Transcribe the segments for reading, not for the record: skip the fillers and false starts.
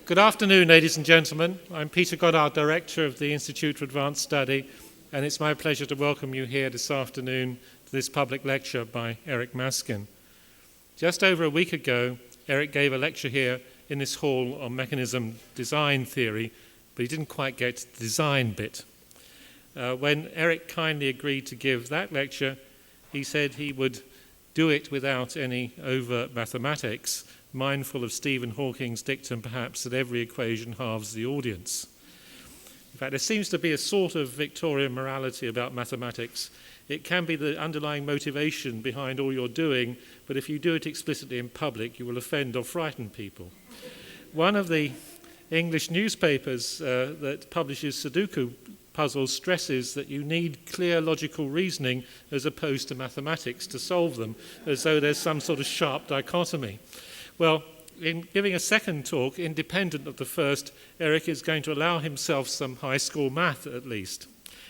Good afternoon, ladies and gentlemen. I'm Peter Goddard, Director of the Institute for Advanced Study, and it's my pleasure to welcome you here this afternoon to this public lecture by Eric Maskin. Just over a week ago, Eric gave a lecture here in this hall on mechanism design theory, but he didn't quite get to the design bit. When Eric kindly agreed to give that lecture, he said he would do it without any overt mathematics, mindful of Stephen Hawking's dictum perhaps that every equation halves the audience. In fact, there seems to be a sort of Victorian morality about mathematics. It can be the underlying motivation behind all you're doing, but if you do it explicitly in public, you will offend or frighten people. One of the English newspapers that publishes Sudoku puzzles stresses that you need clear logical reasoning as opposed to mathematics to solve them, as though there's some sort of sharp dichotomy. Well, in giving a second talk, independent of the first, Eric is going to allow himself some high school math at least.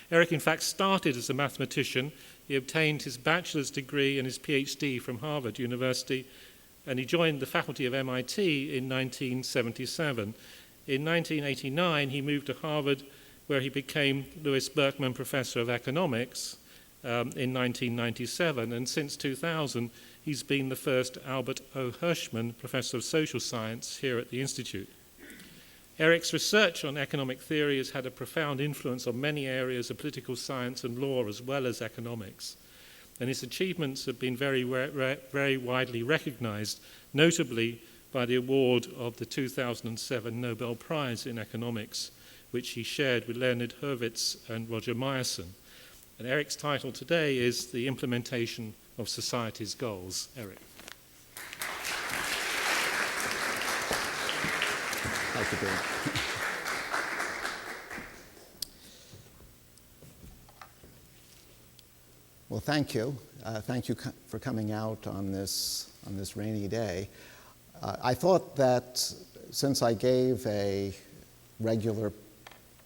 Eric, in fact, started as a mathematician. He obtained his bachelor's degree and his PhD from Harvard University, and he joined the faculty of MIT in 1977. In 1989, he moved to Harvard, where he became Lewis Berkman Professor of Economics in 1997, and since 2000, he's been the first Albert O. Hirschman Professor of Social Science here at the Institute. Eric's research on economic theory has had a profound influence on many areas of political science and law as well as economics, and his achievements have been very widely recognized, notably by the award of the 2007 Nobel Prize in Economics, which he shared with Leonid Hurwitz and Roger Myerson. And Eric's title today is The Implementation of Society's Goals. Eric. Thank you, Bill. Well, thank you. Thank you for coming out on this rainy day. I thought that since I gave a regular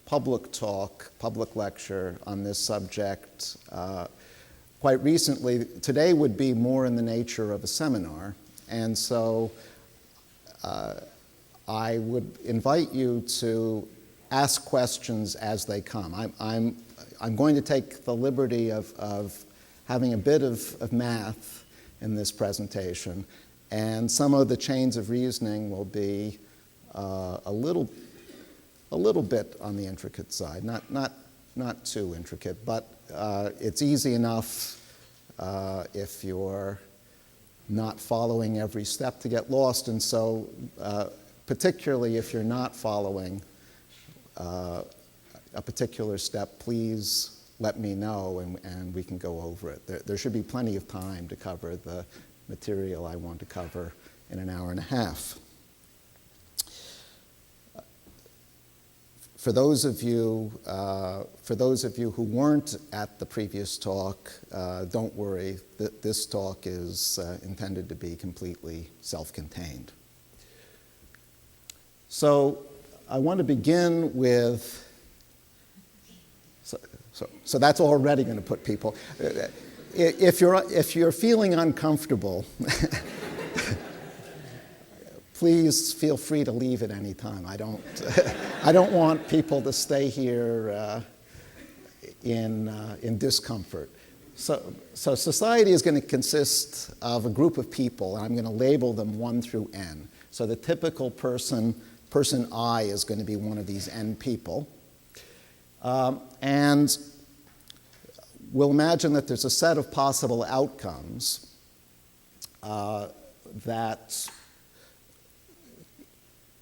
public lecture on this subject quite recently, today would be more in the nature of a seminar. And so I would invite you to ask questions as they come. I'm going to take the liberty of having a bit of math in this presentation, and some of the chains of reasoning will be a little bit on the intricate side, not too intricate, but it's easy enough if you're not following every step to get lost. And so particularly if you're not following a particular step, please let me know and we can go over it. There should be plenty of time to cover the material I want to cover in an hour and a half. For those of you who weren't at the previous talk, don't worry. This talk is intended to be completely self-contained. So I want to begin with. So that's already going to put people. If you're feeling uncomfortable. Please feel free to leave at any time. I don't want people to stay here in discomfort. So society is going to consist of a group of people, and I'm going to label them 1 through n. So the typical person I is going to be one of these n people. And we'll imagine that there's a set of possible outcomes that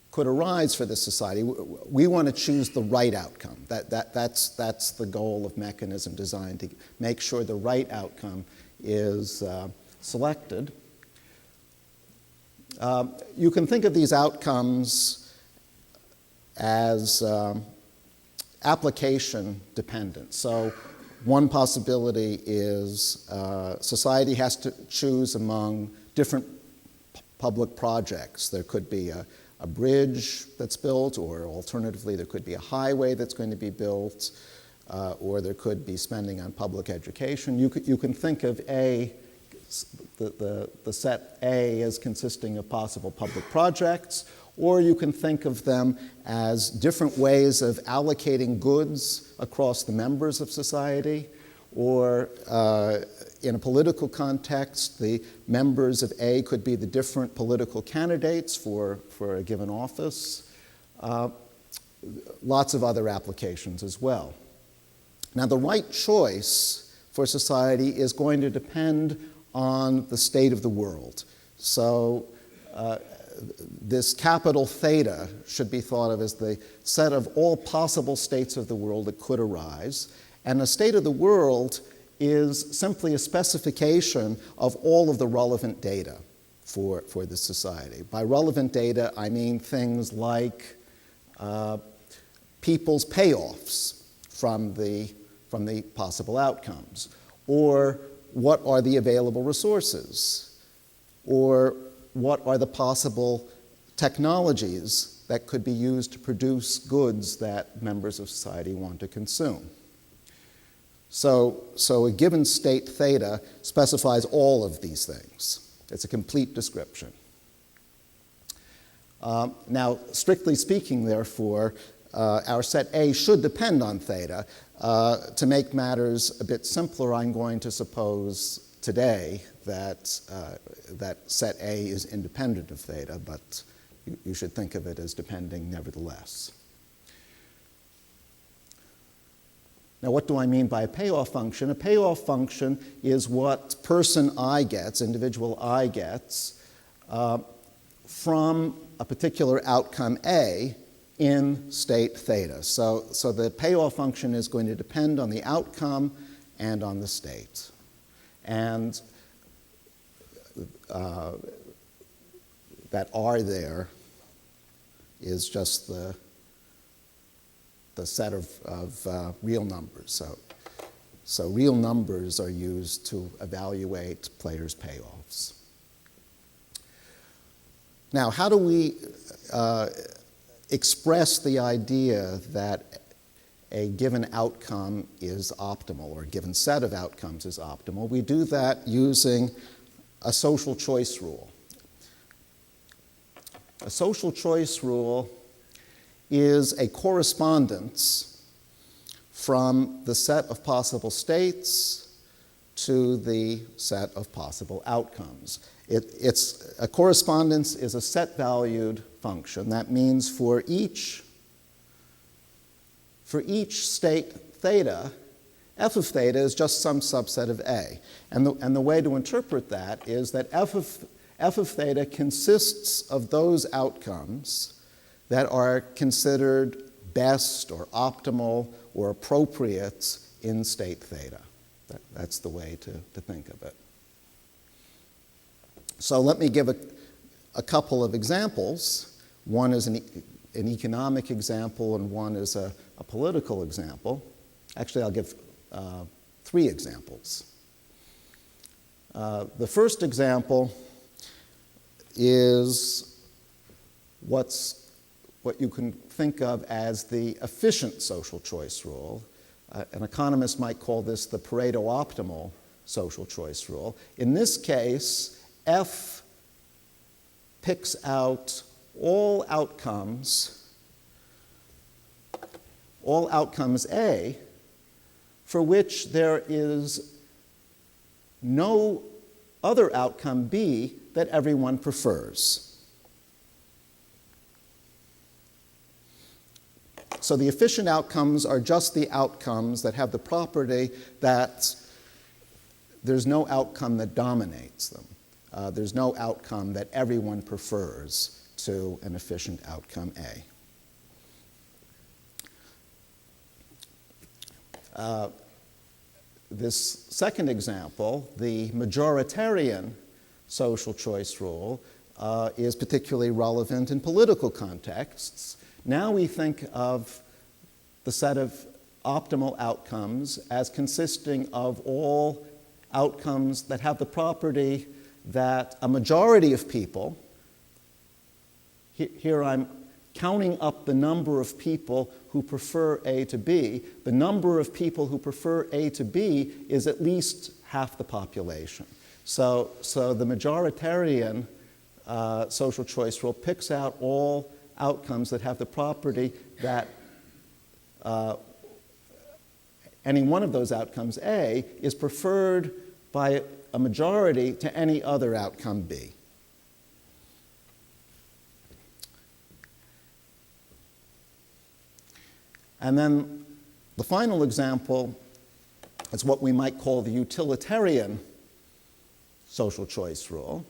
could arise for this society. We want to choose the right outcome. That's the goal of mechanism design, to make sure the right outcome is selected. You can think of these outcomes as application dependent. So one possibility is society has to choose among different public projects. There could be a bridge that's built, or alternatively there could be a highway that's going to be built, or there could be spending on public education. You can think of the set A as consisting of possible public projects, Or you can think of them as different ways of allocating goods across the members of society, or in a political context, the members of A could be the different political candidates for a given office. Lots of other applications as well. Now, the right choice for society is going to depend on the state of the world. So this capital theta should be thought of as the set of all possible states of the world that could arise. And the state of the world is simply a specification of all of the relevant data for the society. By relevant data, I mean things like people's payoffs from the possible outcomes, or what are the available resources, or what are the possible technologies that could be used to produce goods that members of society want to consume. So a given state theta specifies all of these things. It's a complete description. Now, strictly speaking, therefore, our set A should depend on theta. To make matters a bit simpler, I'm going to suppose today that set A is independent of theta, but you should think of it as depending nevertheless. Now, what do I mean by a payoff function? A payoff function is what person I gets, individual I gets, from a particular outcome A in state theta. So the payoff function is going to depend on the outcome and on the state. And that R there is just the set of real numbers. So real numbers are used to evaluate players' payoffs. Now, how do we express the idea that a given outcome is optimal, or a given set of outcomes is optimal? We do that using a social choice rule. A social choice rule is a correspondence from the set of possible states to the set of possible outcomes. A correspondence is a set-valued function. That means for each state theta, f of theta is just some subset of A. And the way to interpret that is that f of theta consists of those outcomes that are considered best or optimal or appropriate in state theta. That's the way to think of it. So let me give a couple of examples. One is an economic example, and one is a political example. Actually, I'll give 3 examples. The first example is what you can think of as the efficient social choice rule. An economist might call this the Pareto optimal social choice rule. In this case, F picks out all outcomes A for which there is no other outcome B that everyone prefers. So the efficient outcomes are just the outcomes that have the property that there's no outcome that dominates them. There's no outcome that everyone prefers to an efficient outcome A. This second example, the majoritarian social choice rule, is particularly relevant in political contexts. Now we think of the set of optimal outcomes as consisting of all outcomes that have the property that a majority of people, here I'm counting up the number of people who prefer A to B, the number of people who prefer A to B is at least half the population. So the majoritarian social choice rule picks out all outcomes that have the property that any one of those outcomes, A, is preferred by a majority to any other outcome, B. And then the final example is what we might call the utilitarian social choice rule.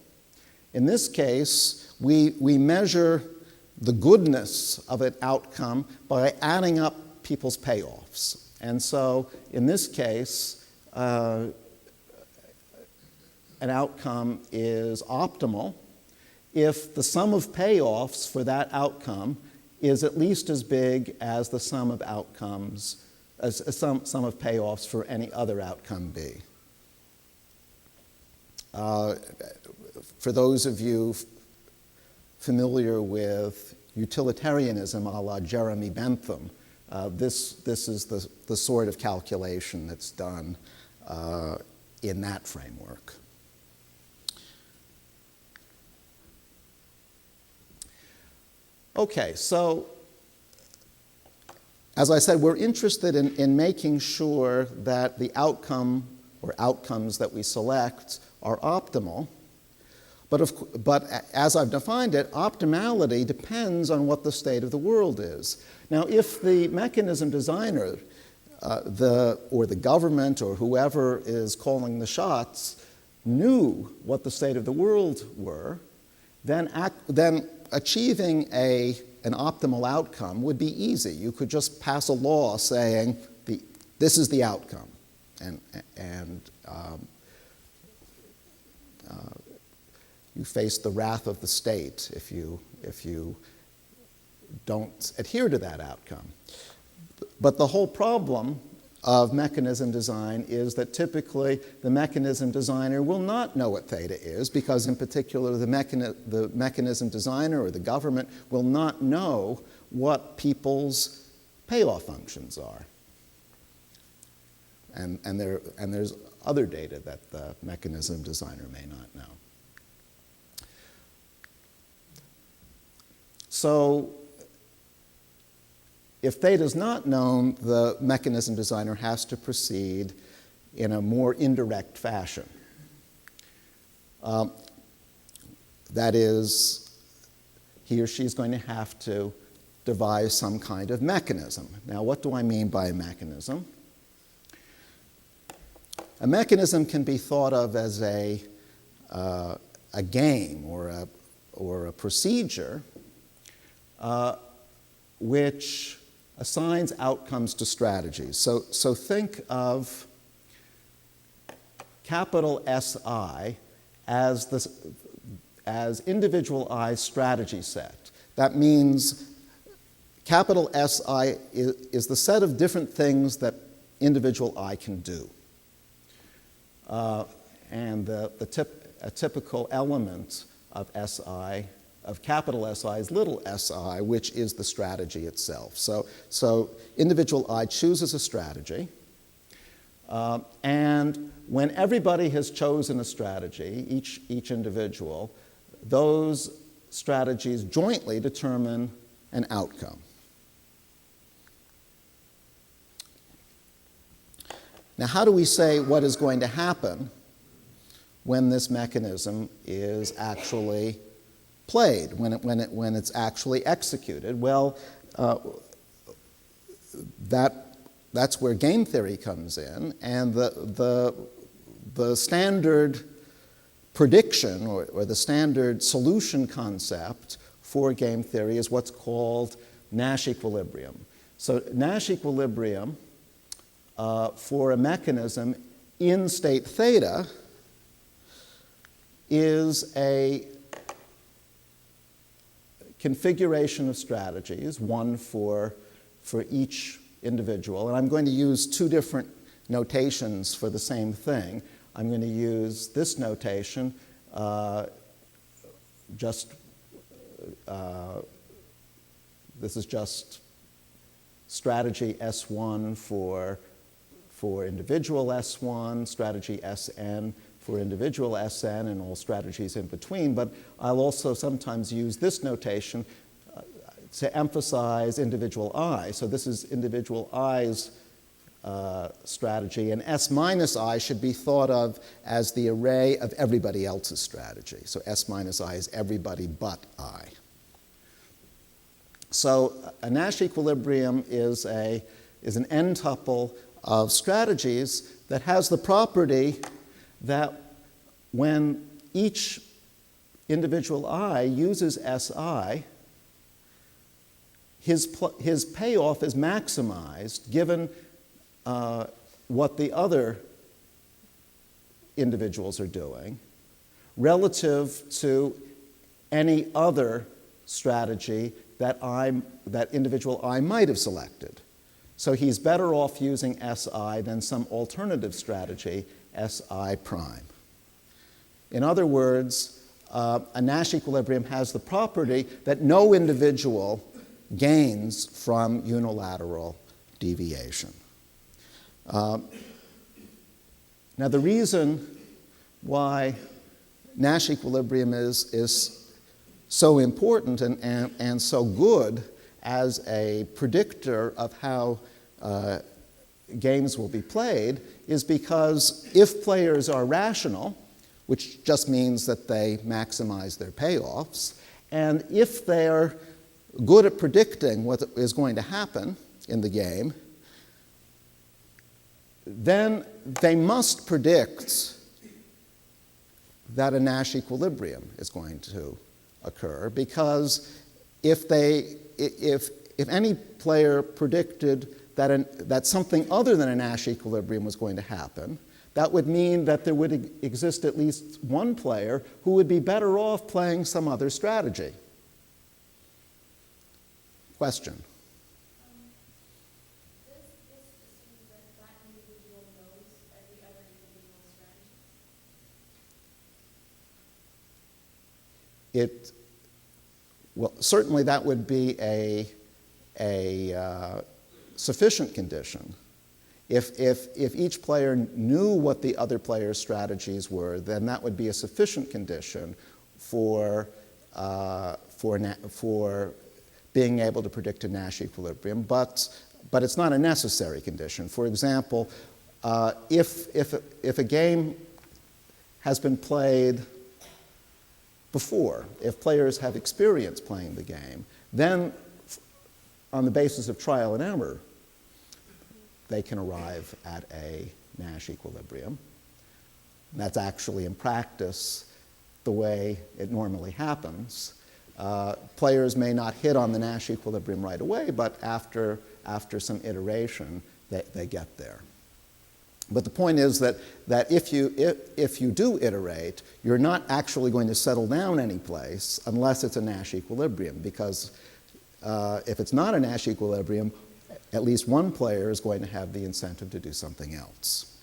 In this case, we measure the goodness of an outcome by adding up people's payoffs. And so in this case, an outcome is optimal if the sum of payoffs for that outcome is at least as big as the sum of outcomes, as a sum of payoffs for any other outcome B. For those of you familiar with utilitarianism a la Jeremy Bentham, this is the sort of calculation that's done in that framework. Okay, so as I said, we're interested in making sure that the outcome or outcomes that we select are optimal. But as I've defined it, optimality depends on what the state of the world is. Now, if the mechanism designer, or the government, or whoever is calling the shots, knew what the state of the world were, then achieving an optimal outcome would be easy. You could just pass a law saying, this is the outcome, and you face the wrath of the state if you don't adhere to that outcome. But the whole problem of mechanism design is that typically the mechanism designer will not know what theta is, because in particular the mechanism designer or the government will not know what people's payoff functions are. And there's other data that the mechanism designer may not know. So if theta is not known, the mechanism designer has to proceed in a more indirect fashion. That is, he or she is going to have to devise some kind of mechanism. Now, what do I mean by a mechanism? A mechanism can be thought of as a game or a procedure which assigns outcomes to strategies. So think of capital SI as individual I's strategy set. That means capital SI is the set of different things that individual I can do. And a typical element of SI, of capital SI, is little si, which is the strategy itself. So individual I chooses a strategy, and when everybody has chosen a strategy, each individual, those strategies jointly determine an outcome. Now, how do we say what is going to happen when this mechanism is actually played, when it's actually executed? Well, that's where game theory comes in, and the standard prediction or the standard solution concept for game theory is what's called Nash equilibrium. So Nash equilibrium for a mechanism in state theta is a configuration of strategies, one for each individual. And I'm going to use two different notations for the same thing. I'm going to use this notation, this is just strategy S1 for individual S1, strategy Sn for individual Sn and all strategies in between, but I'll also sometimes use this notation to emphasize individual I. So this is individual I's strategy, and S minus I should be thought of as the array of everybody else's strategy. So S minus I is everybody but I. So a Nash equilibrium is an n-tuple of strategies that has the property that when each individual I uses Si, his payoff is maximized given what the other individuals are doing relative to any other strategy that individual I might have selected. So he's better off using Si than some alternative strategy, Si prime. In other words, a Nash equilibrium has the property that no individual gains from unilateral deviation. Now, the reason why Nash equilibrium is so important and so good as a predictor of how games will be played is because if players are rational, which just means that they maximize their payoffs, and if they're good at predicting what is going to happen in the game, then they must predict that a Nash equilibrium is going to occur, because if any player predicted that something other than a Nash equilibrium was going to happen, that would mean that there would exist at least one player who would be better off playing some other strategy. Question? This assumes that individual knows every other individual strategy. Well, certainly that would be a sufficient condition. If each player knew what the other player's strategies were, then that would be a sufficient condition for being able to predict a Nash equilibrium, but it's not a necessary condition. For example, if a game has been played before, if players have experience playing the game, then on the basis of trial and error, they can arrive at a Nash equilibrium. And that's actually in practice the way it normally happens. Players may not hit on the Nash equilibrium right away, but after some iteration, they get there. But the point is that if you do iterate, you're not actually going to settle down any place unless it's a Nash equilibrium, because if it's not a Nash equilibrium, at least one player is going to have the incentive to do something else.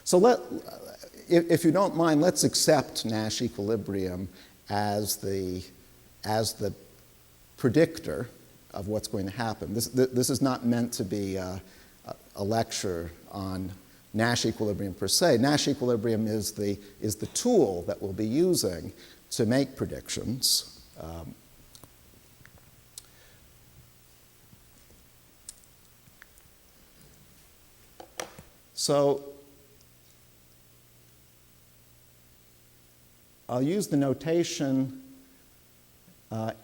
So if you don't mind, let's accept Nash equilibrium as the predictor of what's going to happen. This is not meant to be a lecture on Nash equilibrium per se. Nash equilibrium is the tool that we'll be using to make predictions. So I'll use the notation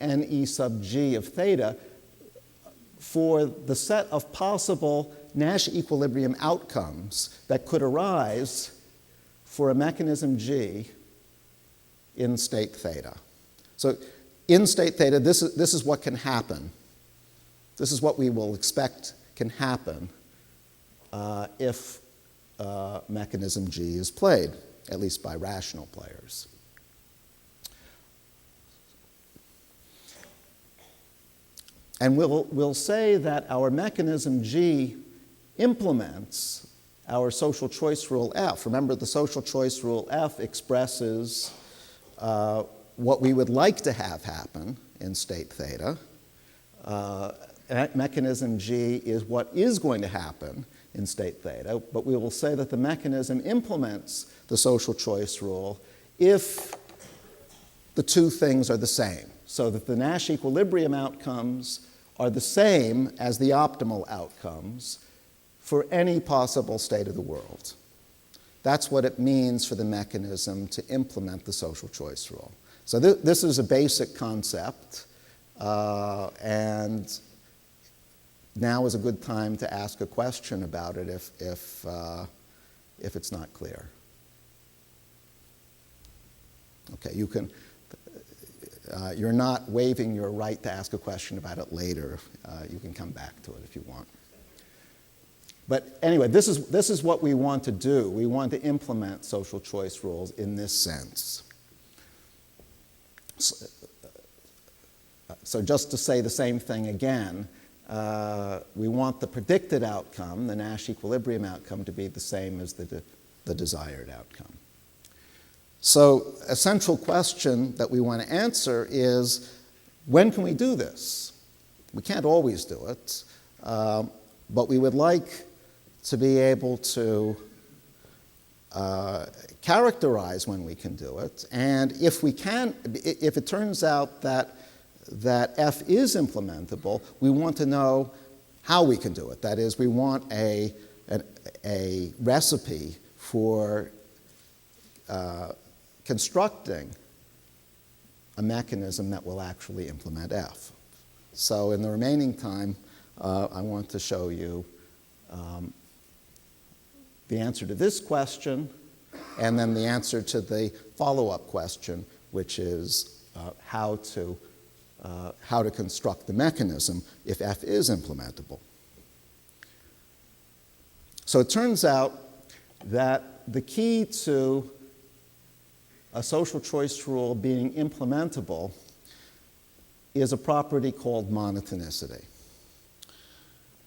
Ne sub g of theta for the set of possible Nash equilibrium outcomes that could arise for a mechanism G in state theta. So in state theta, this is what can happen. This is what we will expect can happen if mechanism G is played, at least by rational players. And we'll say that our mechanism G implements our social choice rule F. Remember, the social choice rule F expresses what we would like to have happen in state theta. Mechanism G is what is going to happen in state theta, but we will say that the mechanism implements the social choice rule if the two things are the same, so that the Nash equilibrium outcomes are the same as the optimal outcomes for any possible state of the world. That's what it means for the mechanism to implement the social choice rule. So this is a basic concept, and now is a good time to ask a question about it if it's not clear. Okay, you can. You're not waiving your right to ask a question about it later. You can come back to it if you want. But anyway, this is what we want to do. We want to implement social choice rules in this sense. So just to say the same thing again, we want the predicted outcome, the Nash equilibrium outcome, to be the same as the desired outcome. So a central question that we want to answer is, when can we do this? We can't always do it, but we would like to be able to characterize when we can do it. And if we can, if it turns out that F is implementable, we want to know how we can do it. That is, we want a recipe for constructing a mechanism that will actually implement F. So in the remaining time, I want to show you the answer to this question, and then the answer to the follow-up question, which is how to construct the mechanism if F is implementable. So it turns out that the key to a social choice rule being implementable is a property called monotonicity.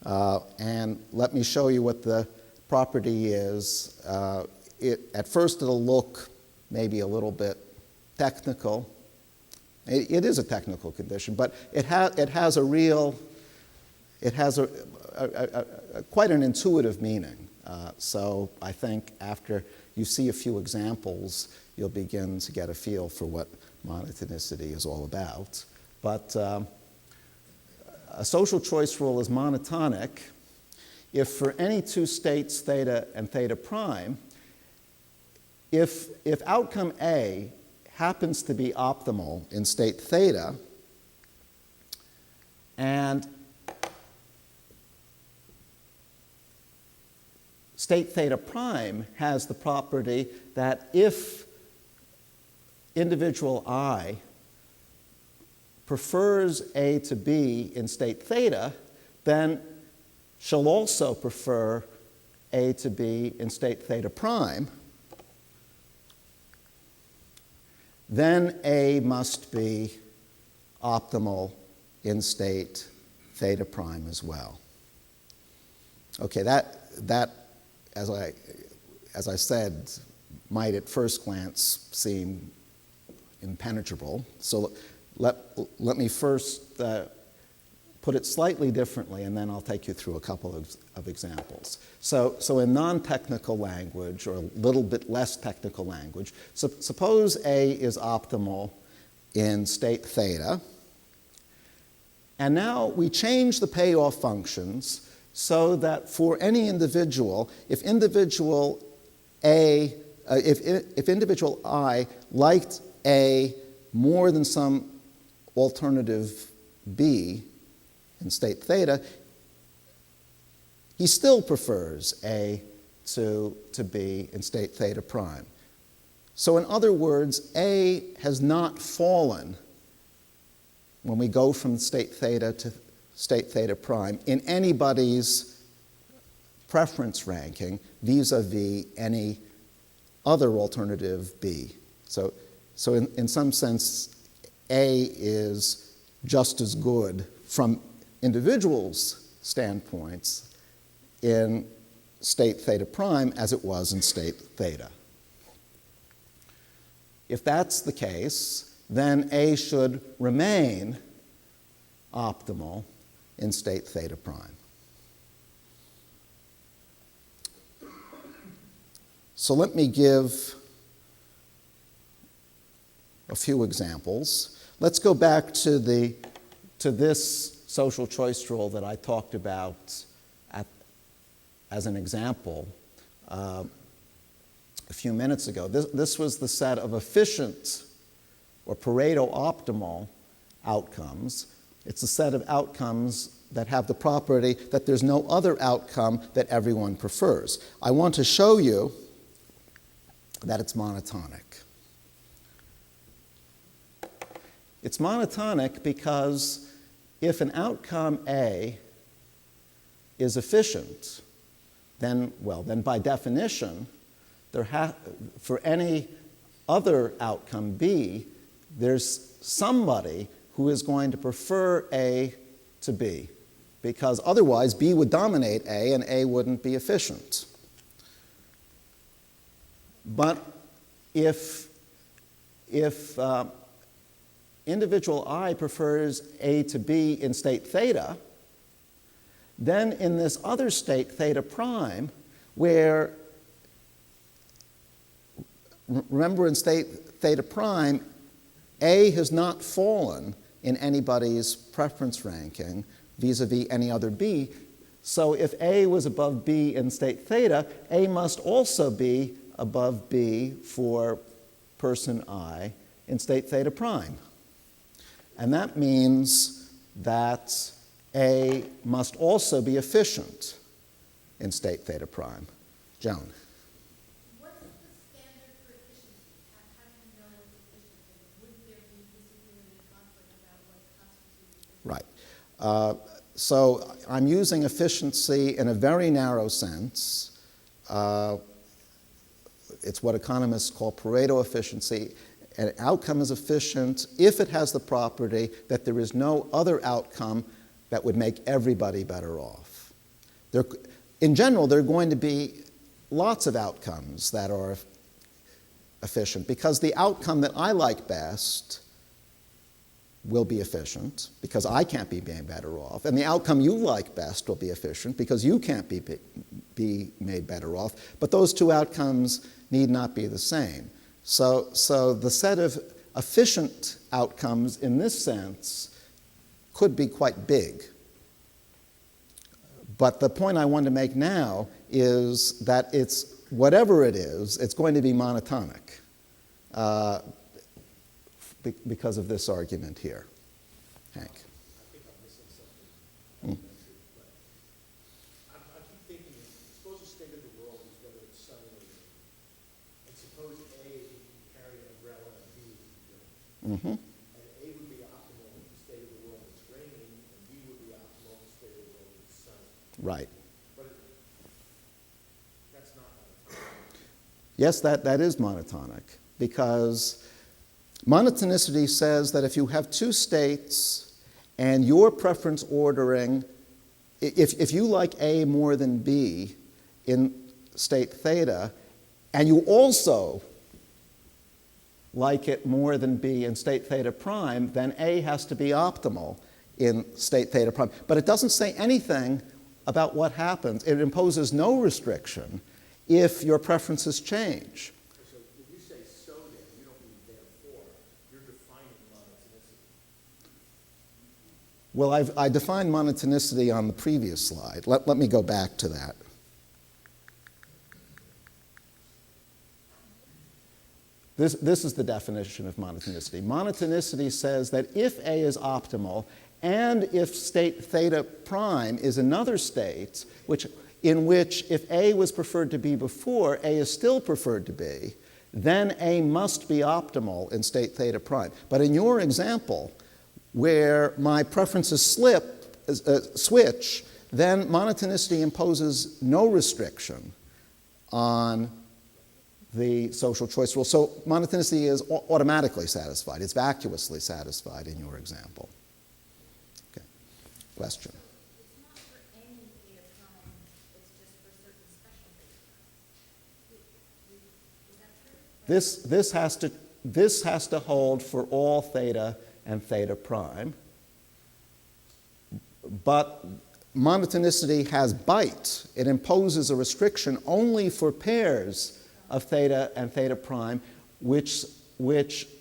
And let me show you what the property is. At first it'll look maybe a little bit technical. It is a technical condition, but it has quite an intuitive meaning. So I think after you see a few examples, you'll begin to get a feel for what monotonicity is all about. But a social choice rule is monotonic if for any two states, theta and theta prime, if outcome A happens to be optimal in state theta, and state theta prime has the property that if individual I prefers A to B in state theta, then she'll also prefer A to B in state theta prime. Then A must be optimal in state theta prime as well. Okay, that as I said, might at first glance seem impenetrable. So let me first put it slightly differently, and then I'll take you through a couple of examples. So in non-technical language, or a little bit less technical language, suppose A is optimal in state theta, and now we change the payoff functions so that for any individual, if individual I liked A more than some alternative B in state theta, he still prefers A to B in state theta prime. So in other words, A has not fallen when we go from state theta to state theta prime in anybody's preference ranking vis-a-vis any other alternative B. So in some sense, A is just as good from individuals' standpoints in state theta prime as it was in state theta. If that's the case, then A should remain optimal in state theta prime. So let me give a few examples. Let's go back to this social choice rule that I talked about as an example a few minutes ago. This was the set of efficient or Pareto optimal outcomes. It's a set of outcomes that have the property that there's no other outcome that everyone prefers. I want to show you that it's monotonic. It's monotonic because if an outcome A is efficient, then by definition, for any other outcome B, there's somebody who is going to prefer A to B, because otherwise B would dominate A and A wouldn't be efficient. But if individual I prefers A to B in state theta, then in this other state, theta prime, where, remember in state theta prime, A has not fallen in anybody's preference ranking vis-a-vis any other B. So if A was above B in state theta, A must also be above B for person I in state theta prime. And that means that A must also be efficient in state theta prime. Joan. What's the standard for efficiency? How do you know what's efficient? And wouldn't there be disagreement and conflict about what constitutes efficient? Right. So I'm using efficiency in a very narrow sense. It's what economists call Pareto efficiency. An outcome is efficient if it has the property that there is no other outcome that would make everybody better off. In general, there are going to be lots of outcomes that are efficient because the outcome that I like best will be efficient because I can't be made better off, and the outcome you like best will be efficient because you can't be made better off, but those two outcomes need not be the same. So the set of efficient outcomes in this sense could be quite big. But the point I want to make now is that whatever it is, it's going to be monotonic because of this argument here. Hank. I think I'm missing something. I keep thinking, suppose the state of the world is whether it's sunny or rainy. And suppose A is you can carry an umbrella and B is you don't. And A would be optimal if the state of the world is raining, and B would be optimal if the state of the world is sunny. Right. But that's not monotonic. Yes, that is monotonic because monotonicity says that if you have two states and your preference ordering, if you like A more than B in state theta, and you also like it more than B in state theta prime, then A has to be optimal in state theta prime. But it doesn't say anything about what happens. It imposes no restriction if your preferences change. So when you say so then, you don't mean therefore. You're defining monotonicity. Well, I defined monotonicity on the previous slide. Let me go back to that. This is the definition of monotonicity. Monotonicity says that if A is optimal and if state theta prime is another state in which if A was preferred to be before, A is still preferred to be, then A must be optimal in state theta prime. But in your example, where my preferences switch, then monotonicity imposes no restriction on the social choice rule. So monotonicity is automatically satisfied. It's vacuously satisfied in your example. Okay. Question. It's not for any theta prime, it's just for certain special theta primes. Is that true? This has to hold for all theta and theta prime. But monotonicity has bite. It imposes a restriction only for pairs of theta and theta prime, which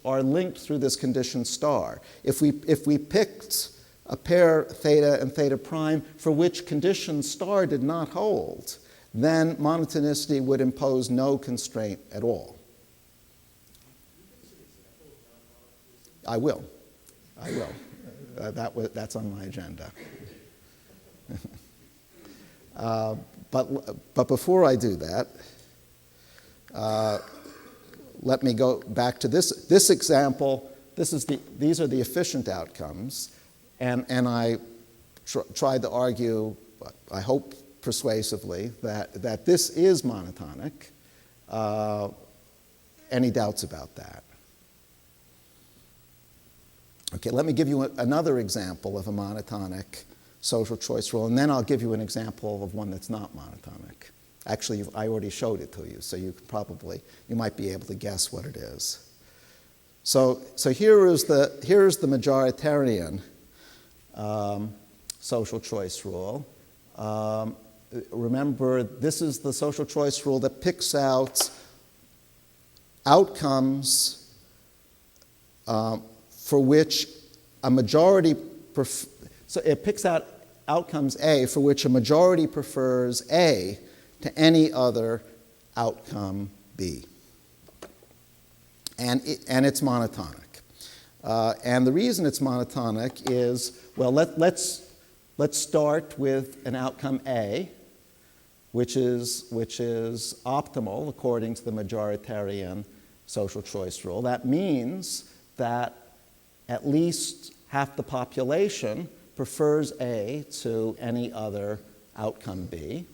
are linked through this condition star. If we picked a pair theta and theta prime for which condition star did not hold, then monotonicity would impose no constraint at all. I will. That's on my agenda. But before I do that, let me go back to this example. These are the efficient outcomes, and I tried to argue, I hope persuasively, that this is monotonic. Any doubts about that? Okay, let me give you another example of a monotonic social choice rule, and then I'll give you an example of one that's not monotonic. Actually, I already showed it to you, so you might be able to guess what it is. So here is the majoritarian social choice rule. Remember, this is the social choice rule that picks out outcomes for which a majority so it picks out outcomes A for which a majority prefers A to any other outcome B. And it's monotonic. And the reason it's monotonic is, well, let's start with an outcome A, which is optimal according to the majoritarian social choice rule. That means that at least half the population prefers A to any other outcome B.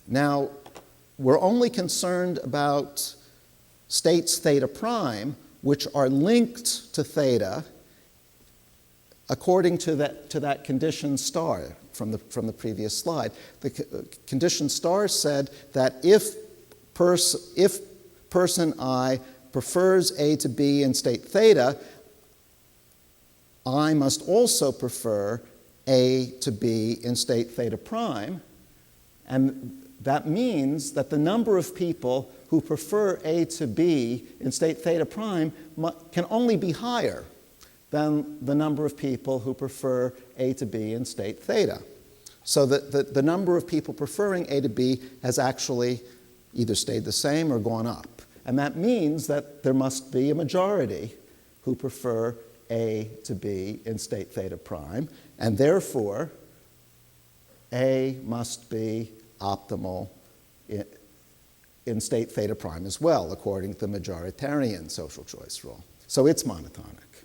Now, we're only concerned about states theta prime, which are linked to theta according to that condition star from the previous slide. The condition star said that if person I prefers A to B in state theta, I must also prefer A to B in state theta prime. And that means that the number of people who prefer A to B in state theta prime can only be higher than the number of people who prefer A to B in state theta. So that the number of people preferring A to B has actually either stayed the same or gone up. And that means that there must be a majority who prefer A to B in state theta prime, and therefore A must be optimal in state theta prime as well, according to the majoritarian social choice rule. So it's monotonic.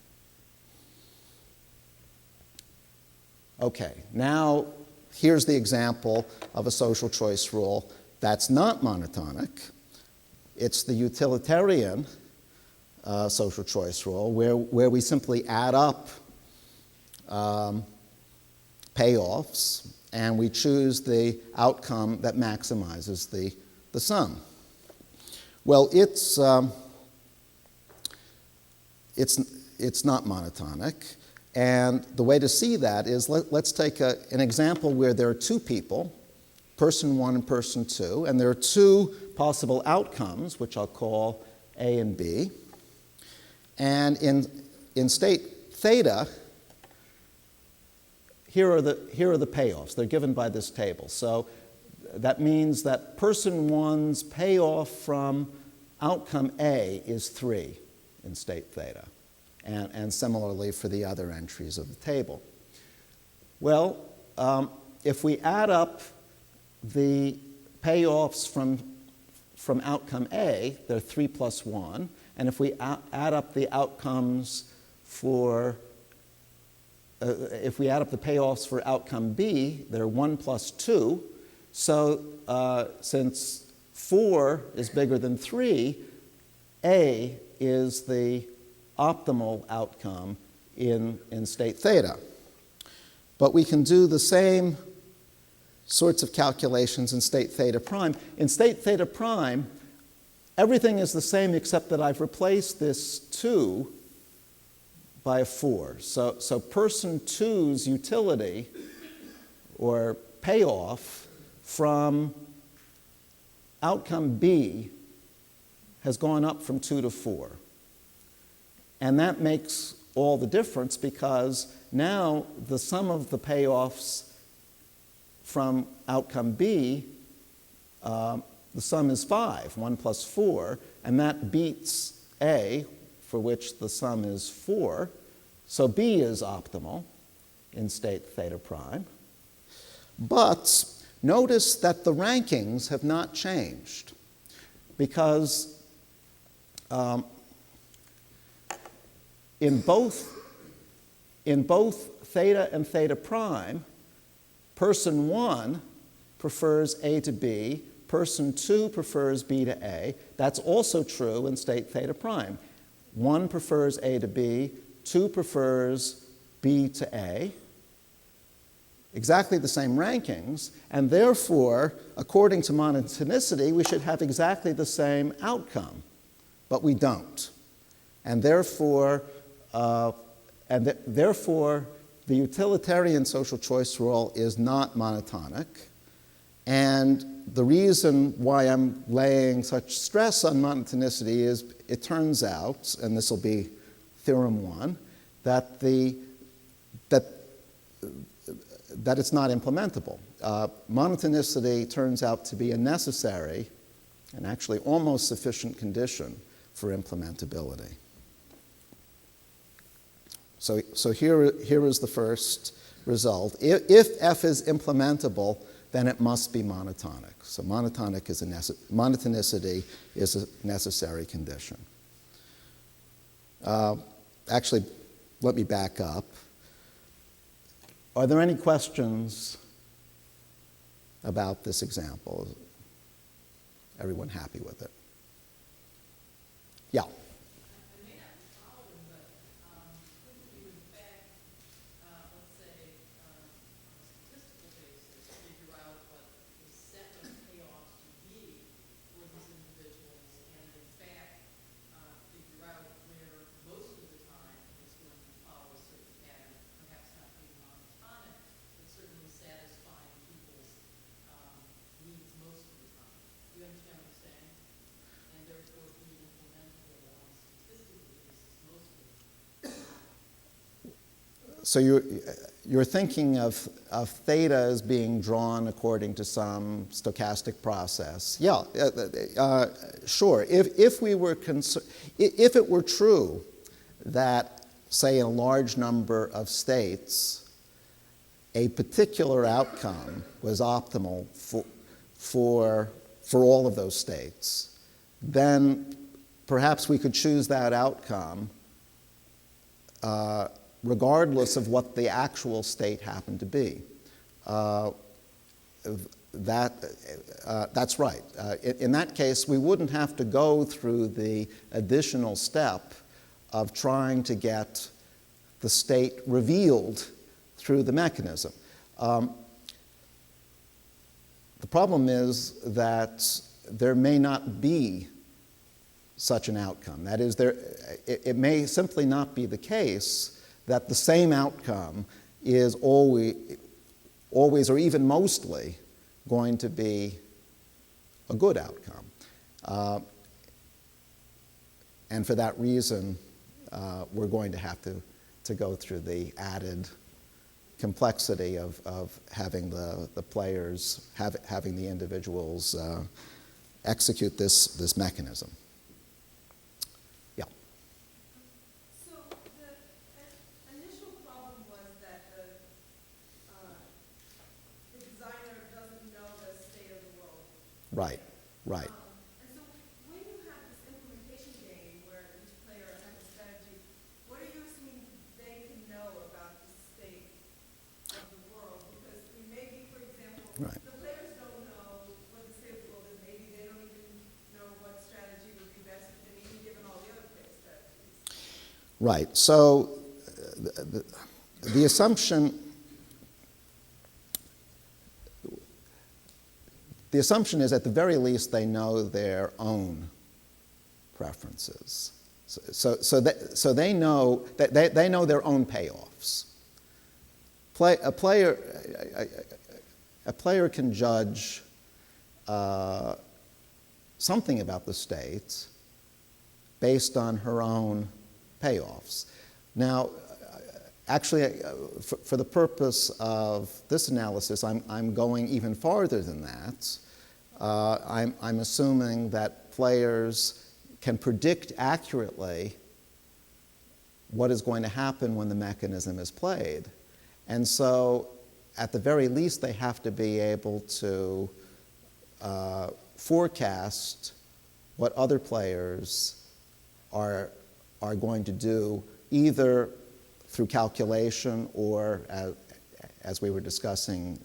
Okay, now here's the example of a social choice rule that's not monotonic. It's the utilitarian social choice rule, where we simply add up payoffs, and we choose the outcome that maximizes the sum. Well, it's not monotonic, and the way to see that is let's take an example where there are two people, person 1 and person 2, and there are two possible outcomes, which I'll call A and B. And in state theta, here are the payoffs. They're given by this table. So that means that person 1's payoff from outcome A is 3 in state theta, and similarly for the other entries of the table. Well, if we add up the payoffs from outcome A, they're 3 plus 1. And if we add up the outcomes if we add up the payoffs for outcome B, they're 1 plus 2. So since 4 is bigger than 3, A is the optimal outcome in state theta. But we can do the same sorts of calculations in state theta prime. In state theta prime, everything is the same except that I've replaced this 2 by a 4. So person 2's utility, or payoff, from outcome B has gone up from 2 to 4. And that makes all the difference because now the sum of the payoffs from outcome B, the sum is 5, 1 plus 4, and that beats A, for which the sum is 4. So B is optimal in state theta prime. But notice that the rankings have not changed because in both theta and theta prime, person 1 prefers A to B, person 2 prefers B to A. That's also true in state theta prime. 1 prefers A to B, 2 prefers B to A. Exactly the same rankings, and therefore, according to monotonicity, we should have exactly the same outcome, but we don't. And therefore, therefore, the utilitarian social choice rule is not monotonic. And the reason why I'm laying such stress on monotonicity is it turns out, and this will be theorem 1, that that it's not implementable. Monotonicity turns out to be a necessary and actually almost sufficient condition for implementability. So here is the first result. If F is implementable, then it must be monotonic. So monotonicity is a necessary condition. Actually, let me back up. Are there any questions about this example? Everyone happy with it? Yeah. I may not be following, but couldn't you, in fact, let's say, on a statistical basis, figure out what the set of payoffs would be for these individuals, and in fact, figure out where most of the time it's going to follow a certain pattern, perhaps not being monotonic, but certainly satisfying people's needs most of the time. Do you understand what I'm saying? And therefore be implementable on a statistical basis most of the time. So you're thinking of theta as being drawn according to some stochastic process. Yeah, sure. If it were true that, say, in a large number of states, a particular outcome was optimal for all of those states, then perhaps we could choose that outcome regardless of what the actual state happened to be. That's right. In that case, we wouldn't have to go through the additional step of trying to get the state revealed through the mechanism. The problem is that there may not be such an outcome. That is, it may simply not be the case that the same outcome is always or even mostly going to be a good outcome. And for that reason, we're going to have to go through the added complexity of having the players, having the individuals execute this mechanism. Yeah. So the initial problem was that the designer doesn't know the state of the world. Right, right. And so when you have this implementation game where each player has a strategy, what are you assuming they can know about the state of the world? Because maybe, for example, Right. the players don't know what the state of the world is. Maybe they don't even know what strategy would be best for them, even given all the other player strategies. Right. So the assumption is at the very least they know their own preferences. So they know that they know their own payoffs. a player can judge something about the state based on her own payoffs. Now, actually, for the purpose of this analysis, I'm going even farther than that. I'm assuming that players can predict accurately what is going to happen when the mechanism is played. And so, at the very least, they have to be able to forecast what other players are going to do, either through calculation or, as we were discussing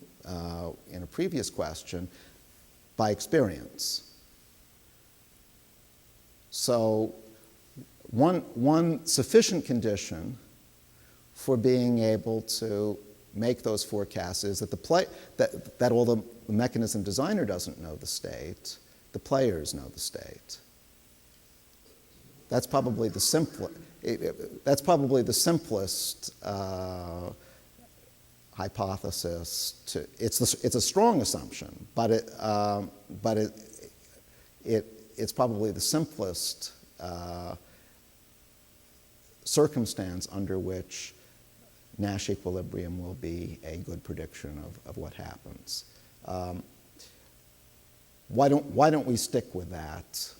in a previous question, by experience. So one sufficient condition for being able to make those forecasts is that that although the mechanism designer doesn't know the state, the players know the state. That's probably the simplest hypothesis. It's a strong assumption, but it's probably the simplest circumstance under which Nash equilibrium will be a good prediction of what happens. Why don't we stick with that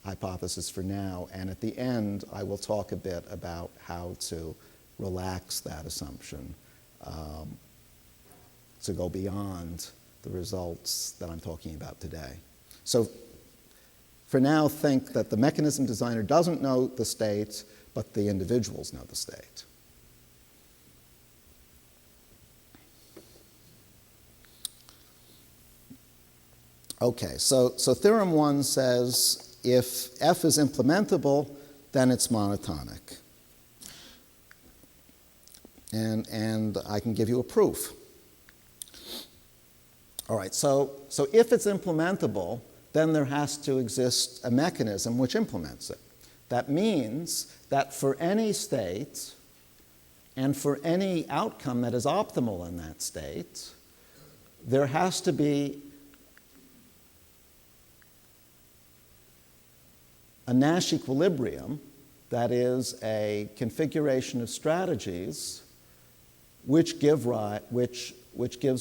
hypothesis for now, and at the end I will talk a bit about how to relax that assumption to go beyond the results that I'm talking about today. So for now, think that the mechanism designer doesn't know the state, but the individuals know the state. Okay, so theorem 1 says if f is implementable, then it's monotonic. And I can give you a proof. All right, so if it's implementable, then there has to exist a mechanism which implements it. That means that for any state and for any outcome that is optimal in that state, there has to be a Nash equilibrium, that is a configuration of strategies which gives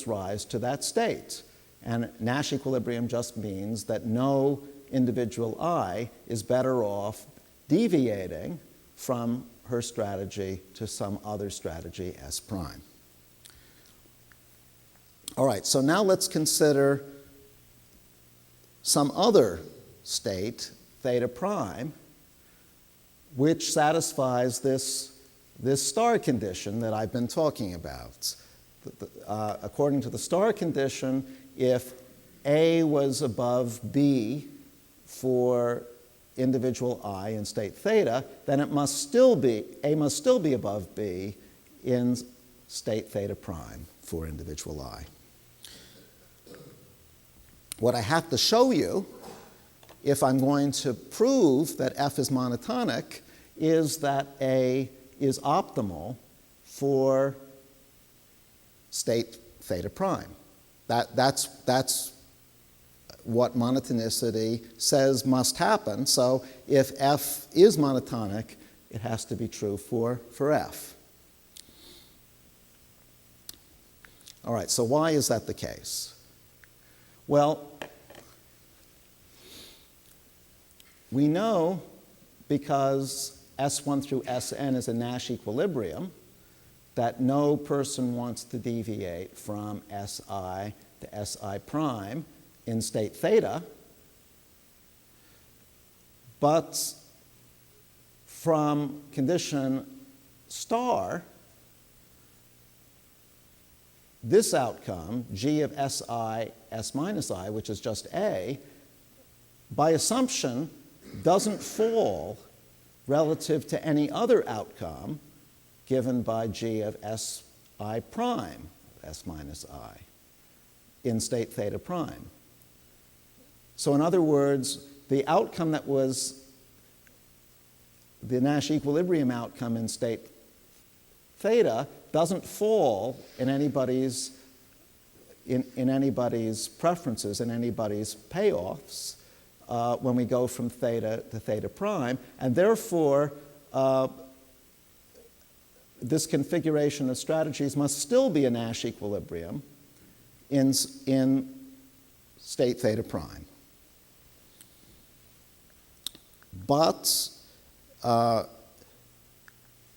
rise to that state. And Nash equilibrium just means that no individual I is better off deviating from her strategy to some other strategy S prime. All right, so now let's consider some other state, theta prime, which satisfies this star condition that I've been talking about. According to the star condition, if A was above B for individual I in state theta, then A must still be above B in state theta prime for individual I. What I have to show you, if I'm going to prove that F is monotonic, is that A is optimal for state theta prime. That's what monotonicity says must happen. So if F is monotonic, it has to be true for F. All right, so why is that the case? Well, we know because S1 through Sn is a Nash equilibrium that no person wants to deviate from Si to Si prime in state theta, but from condition star, this outcome, G of Si S minus I, which is just A, by assumption doesn't fall relative to any other outcome given by G of Si prime, S minus I, in state theta prime. So in other words, the outcome that was the Nash equilibrium outcome in state theta doesn't fall in anybody's in anybody's preferences, in anybody's payoffs, when we go from theta to theta prime, and therefore this configuration of strategies must still be a Nash equilibrium in state theta prime. But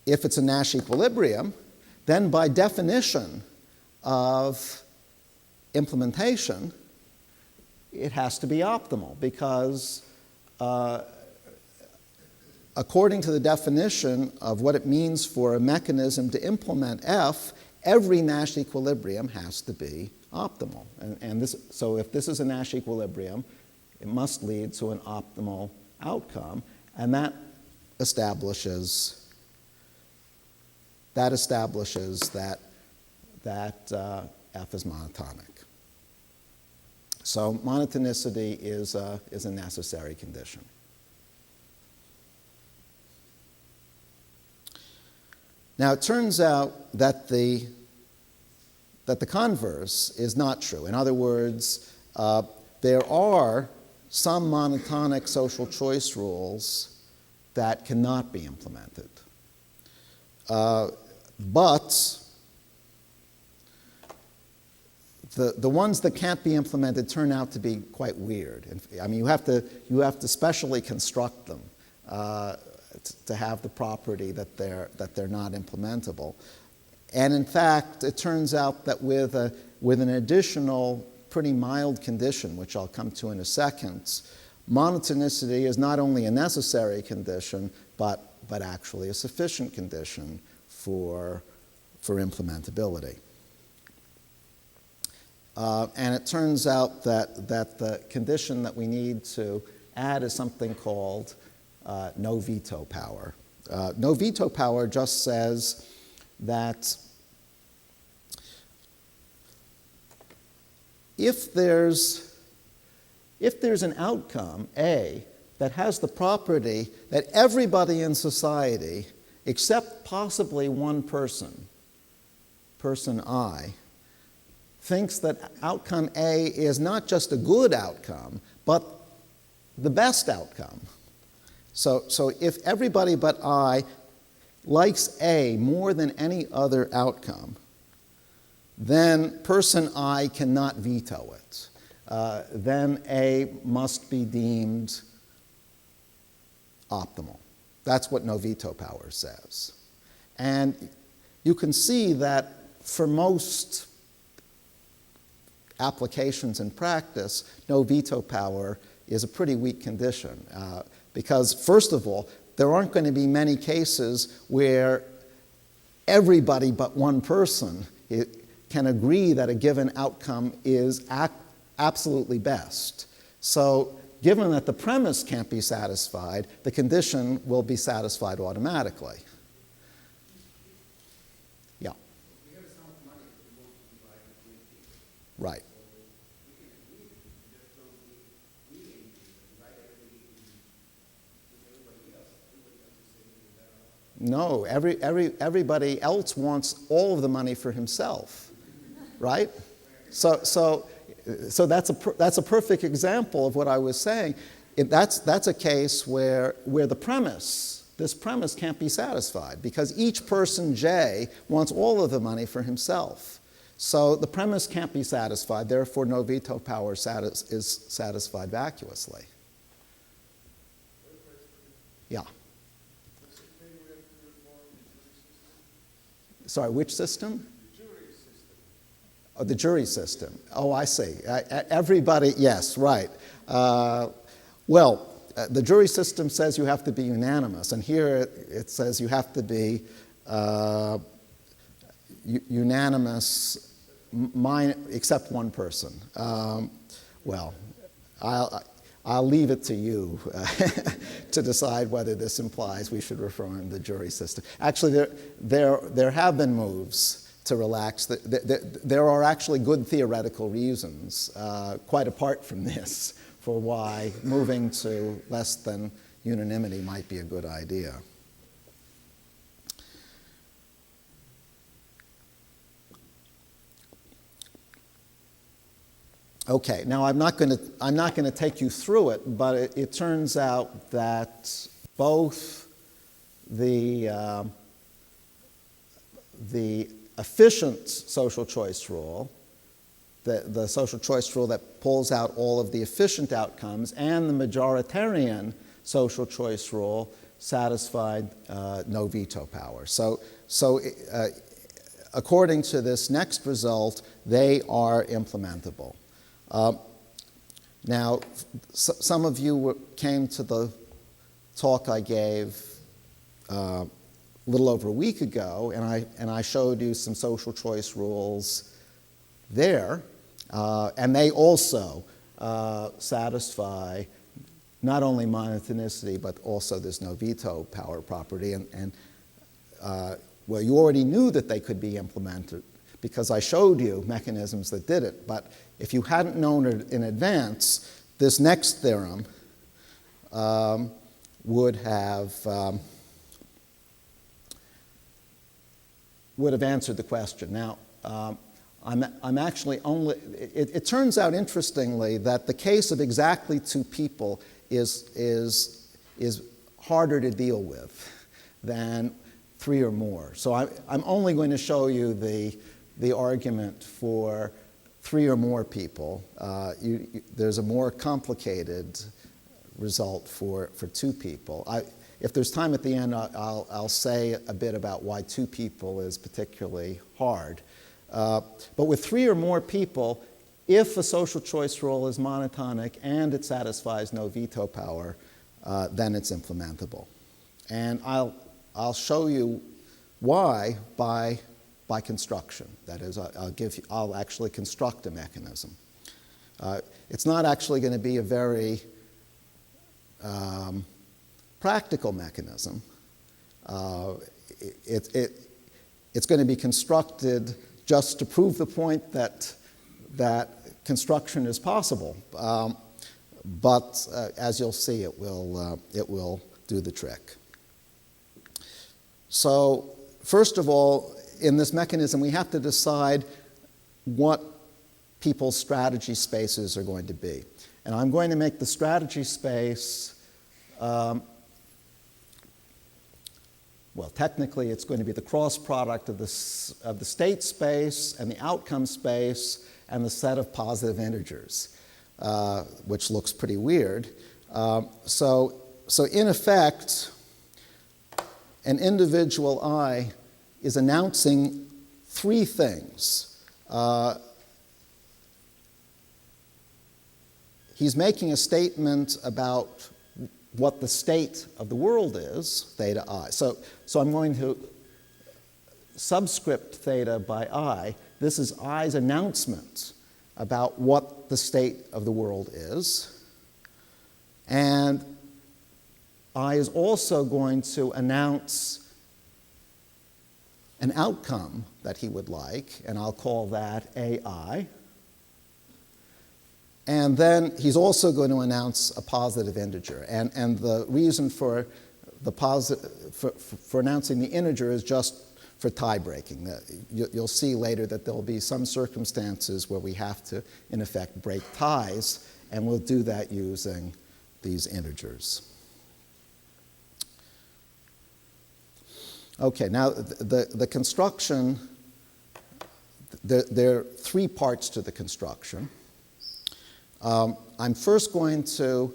if it's a Nash equilibrium, then by definition of implementation, it has to be optimal because according to the definition of what it means for a mechanism to implement F, every Nash equilibrium has to be optimal. So if this is a Nash equilibrium, it must lead to an optimal outcome, and that establishes that F is monotonic. So monotonicity is a necessary condition. Now it turns out that the converse is not true. In other words, there are some monotonic social choice rules that cannot be implemented. But the ones that can't be implemented turn out to be quite weird. I mean, you have to specially construct them to have the property that they're not implementable. And in fact, it turns out that with an additional pretty mild condition, which I'll come to in a second, monotonicity is not only a necessary condition, but actually a sufficient condition for implementability. And it turns out that the condition that we need to add is something called no veto power. No veto power just says that if there's an outcome, A, that has the property that everybody in society, except possibly one person, person I, thinks that outcome A is not just a good outcome, but the best outcome. So if everybody but I likes A more than any other outcome, then person I cannot veto it. Then A must be deemed optimal. That's what no veto power says. And you can see that for most applications in practice, no veto power is a pretty weak condition. Because first of all, there aren't going to be many cases where everybody but one person can agree that a given outcome is absolutely best. So given that the premise can't be satisfied, the condition will be satisfied automatically. Yeah. Right. No, everybody else wants all of the money for himself, right? So that's a perfect example of what I was saying. That's a case where this premise can't be satisfied because each person J wants all of the money for himself. So the premise can't be satisfied. Therefore, no veto power is satisfied vacuously. Yeah. Sorry, which system? The jury system. Oh, the jury system. Oh, I see. Everybody, yes, right. The jury system says you have to be unanimous, and here it says you have to be unanimous, except one person. I'll leave it to you to decide whether this implies we should reform the jury system. Actually, there have been moves to relax. There are actually good theoretical reasons, quite apart from this, for why moving to less than unanimity might be a good idea. Okay, now I'm not going to take you through it, but it turns out that both the efficient social choice rule, the social choice rule that pulls out all of the efficient outcomes, and the majoritarian social choice rule satisfied no veto power. So according to this next result, they are implementable. Now, some of you came to the talk I gave a little over a week ago, and I showed you some social choice rules there, and they also satisfy not only monotonicity, but also this no veto power property. Well, you already knew that they could be implemented because I showed you mechanisms that did it. But if you hadn't known it in advance, this next theorem would have answered the question. Now, I'm actually only. It turns out, interestingly, that the case of exactly two people is harder to deal with than three or more. So I'm only going to show you the argument for three or more people. There's a more complicated result for two people. If there's time at the end, I'll say a bit about why two people is particularly hard. But with three or more people, if a social choice rule is monotonic and it satisfies no veto power, then it's implementable. And I'll show you why by construction. That is, I'll actually construct a mechanism. It's not actually going to be a very practical mechanism. It's going to be constructed just to prove the point that construction is possible. But as you'll see, it will do the trick. So first of all, in this mechanism, we have to decide what people's strategy spaces are going to be. And I'm going to make the strategy space, well, technically it's going to be the cross product of the state space and the outcome space and the set of positive integers, which looks pretty weird. So in effect, an individual I is announcing three things. He's making a statement about what the state of the world is, theta I. So I'm going to subscript theta by I. This is I's announcement about what the state of the world is. And I is also going to announce an outcome that he would like, and I'll call that AI. And then he's also going to announce a positive integer. And the reason for announcing the integer is just for tie breaking. You'll see later that there'll be some circumstances where we have to, in effect, break ties, and we'll do that using these integers. Okay, now the construction, there are three parts to the construction. I'm first going to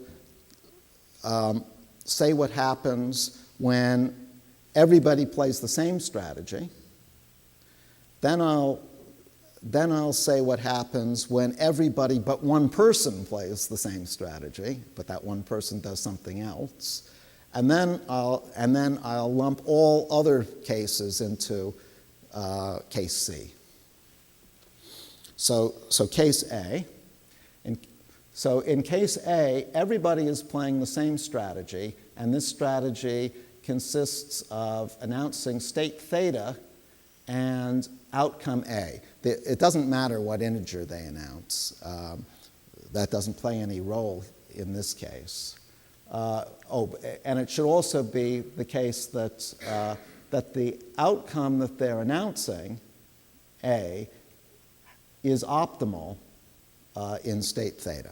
say what happens when everybody plays the same strategy. Then I'll say what happens when everybody but one person plays the same strategy, but that one person does something else. And then I'll lump all other cases into case C. So case A. So in case A, everybody is playing the same strategy, and this strategy consists of announcing state theta and outcome A. It doesn't matter what integer they announce. That doesn't play any role in this case. And it should also be the case that the outcome that they're announcing, A, is optimal in state theta.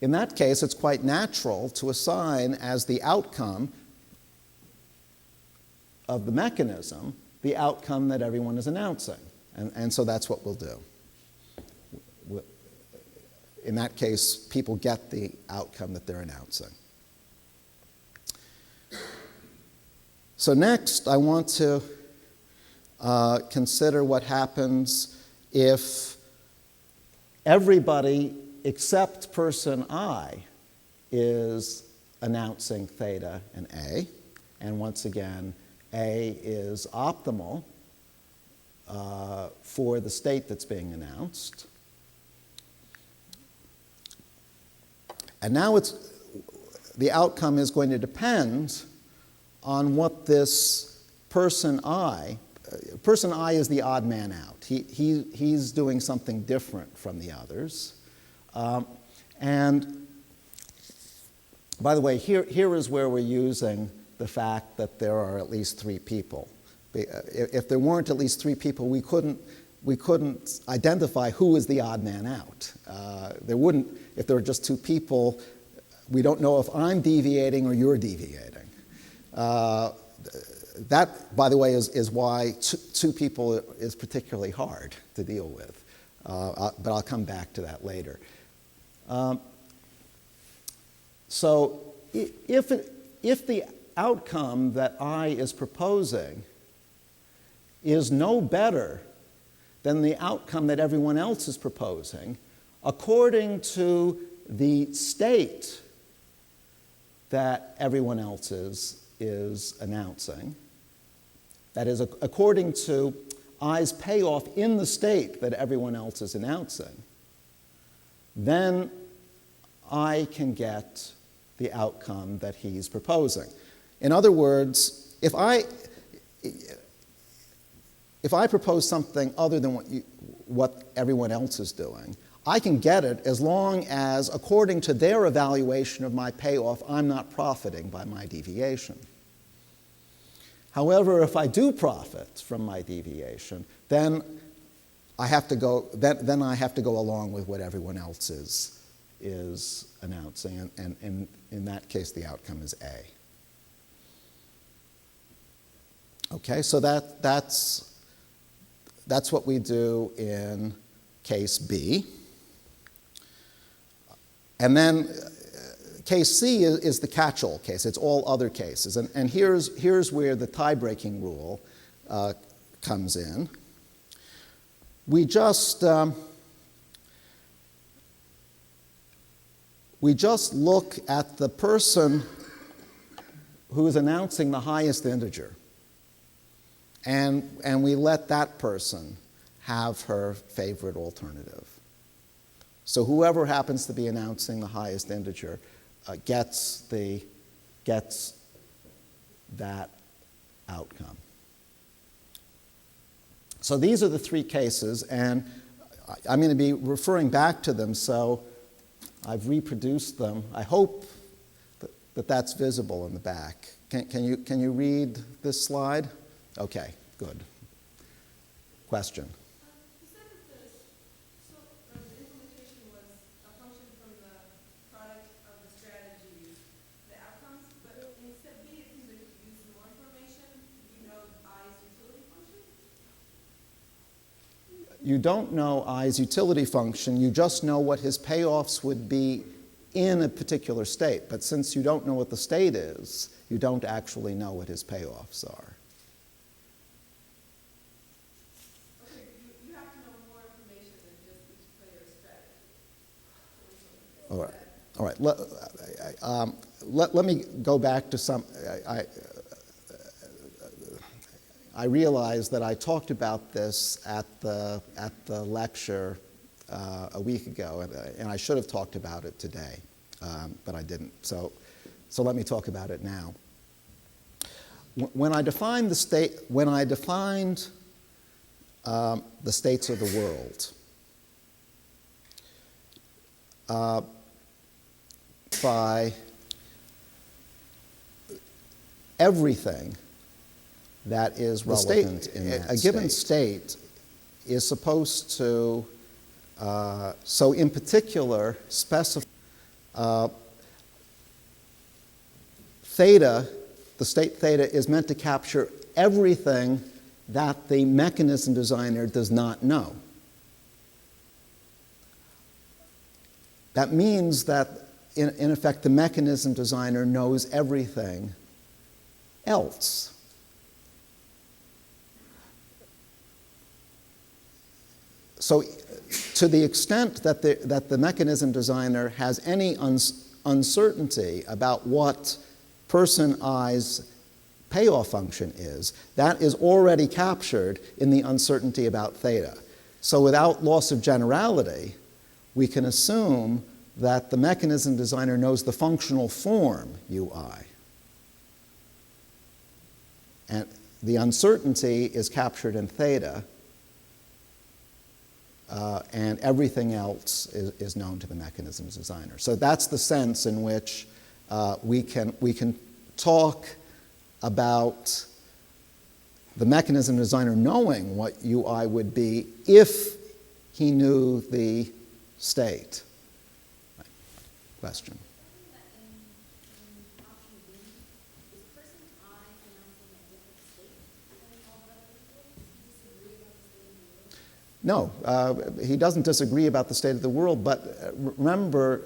In that case, it's quite natural to assign as the outcome of the mechanism the outcome that everyone is announcing. And so that's what we'll do. In that case, people get the outcome that they're announcing. So next, I want to consider what happens if everybody except person I is announcing theta and A. And once again, A is optimal for the state that's being announced. And now the outcome is going to depend on what this person I is the odd man out. He's doing something different from the others. And by the way, here is where we're using the fact that there are at least three people. If there weren't at least three people, we couldn't identify who is the odd man out. If there were just two people, we don't know if I'm deviating or you're deviating. That, by the way, is why two people is particularly hard to deal with. But I'll come back to that later. So if the outcome that I is proposing is no better than the outcome that everyone else is proposing, according to the state that everyone else is announcing, that is, according to I's payoff in the state that everyone else is announcing, then I can get the outcome that he's proposing. In other words, if I propose something other than what everyone else is doing, I can get it as long as, according to their evaluation of my payoff, I'm not profiting by my deviation. However, if I do profit from my deviation, then I have to go along with what everyone else is announcing, and in that case, the outcome is A. Okay, so that's what we do in case B. And then case C is the catch-all case. It's all other cases. And here's where the tie-breaking rule comes in. We just look at the person who is announcing the highest integer. And we let that person have her favorite alternative. So whoever happens to be announcing the highest integer gets that outcome. So these are the three cases, and I'm going to be referring back to them, so I've reproduced them. I hope that that's visible in the back. Can you read this slide? Okay, good. Question? You said that the implementation was a function from the product of the strategies, the outcomes, but in step B, it seems like you use more information. You know I's utility function? You don't know I's utility function. You just know what his payoffs would be in a particular state. But since you don't know what the state is, you don't actually know what his payoffs are. All right. Let me go back to some. I realize that I talked about this at the lecture a week ago, and I should have talked about it today, but I didn't. So let me talk about it now. When I defined the states of the world, by everything that is relevant in that a given state is supposed to, so in particular, specify theta, the state theta is meant to capture everything that the mechanism designer does not know. That means that, in effect, the mechanism designer knows everything else. So, to the extent that the mechanism designer has any uncertainty about what person I's payoff function is, that is already captured in the uncertainty about theta. So without loss of generality, we can assume that the mechanism designer knows the functional form ui. And the uncertainty is captured in theta, and everything else is known to the mechanism designer. So that's the sense in which we can talk about the mechanism designer knowing what UI would be if he knew the state. Right. Question. No, he doesn't disagree about the state of the world, but remember,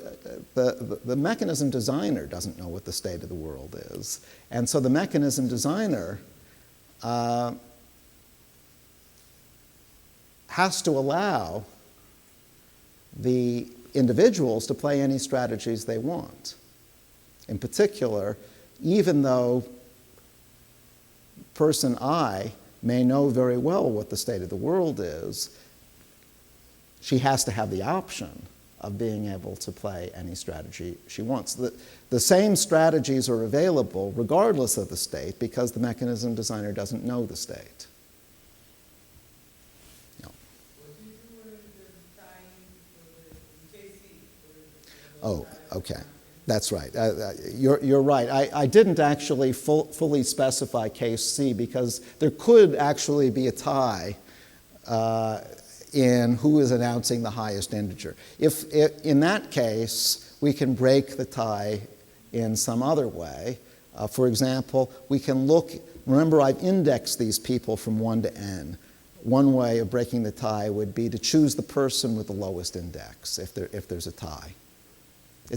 the mechanism designer doesn't know what the state of the world is. And so the mechanism designer has to allow the individuals to play any strategies they want. In particular, even though person I may know very well what the state of the world is, she has to have the option of being able to play any strategy she wants. The same strategies are available regardless of the state because the mechanism designer doesn't know the state. Yeah. What do you do when the time for the KC? Oh, okay. That's right. You're right. I didn't actually fully specify case C because there could actually be a tie in who is announcing the highest integer. If in that case, we can break the tie in some other way. For example, we can look, remember I've indexed these people from 1 to n. One way of breaking the tie would be to choose the person with the lowest index if there's a tie.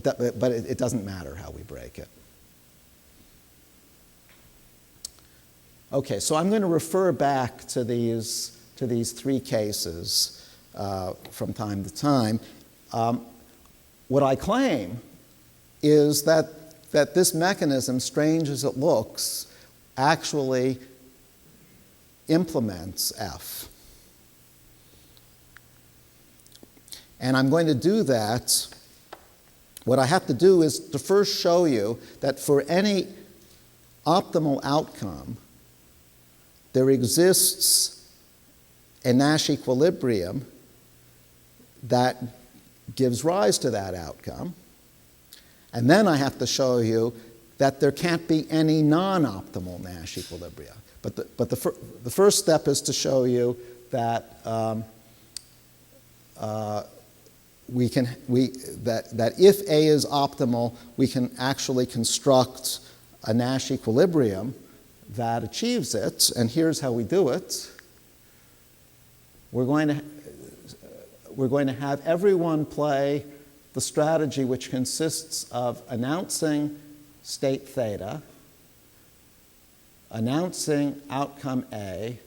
But it doesn't matter how we break it. Okay, so I'm going to refer back to these three cases from time to time. What I claim is that this mechanism, strange as it looks, actually implements F. And I'm going to do that. What I have to do is to first show you that for any optimal outcome, there exists a Nash equilibrium that gives rise to that outcome. And then I have to show you that there can't be any non-optimal Nash equilibria. But the first step is to show you that that if A is optimal, we can actually construct a Nash equilibrium that achieves it. And here's how we do it. We're going to have everyone play the strategy which consists of announcing state theta, announcing outcome A,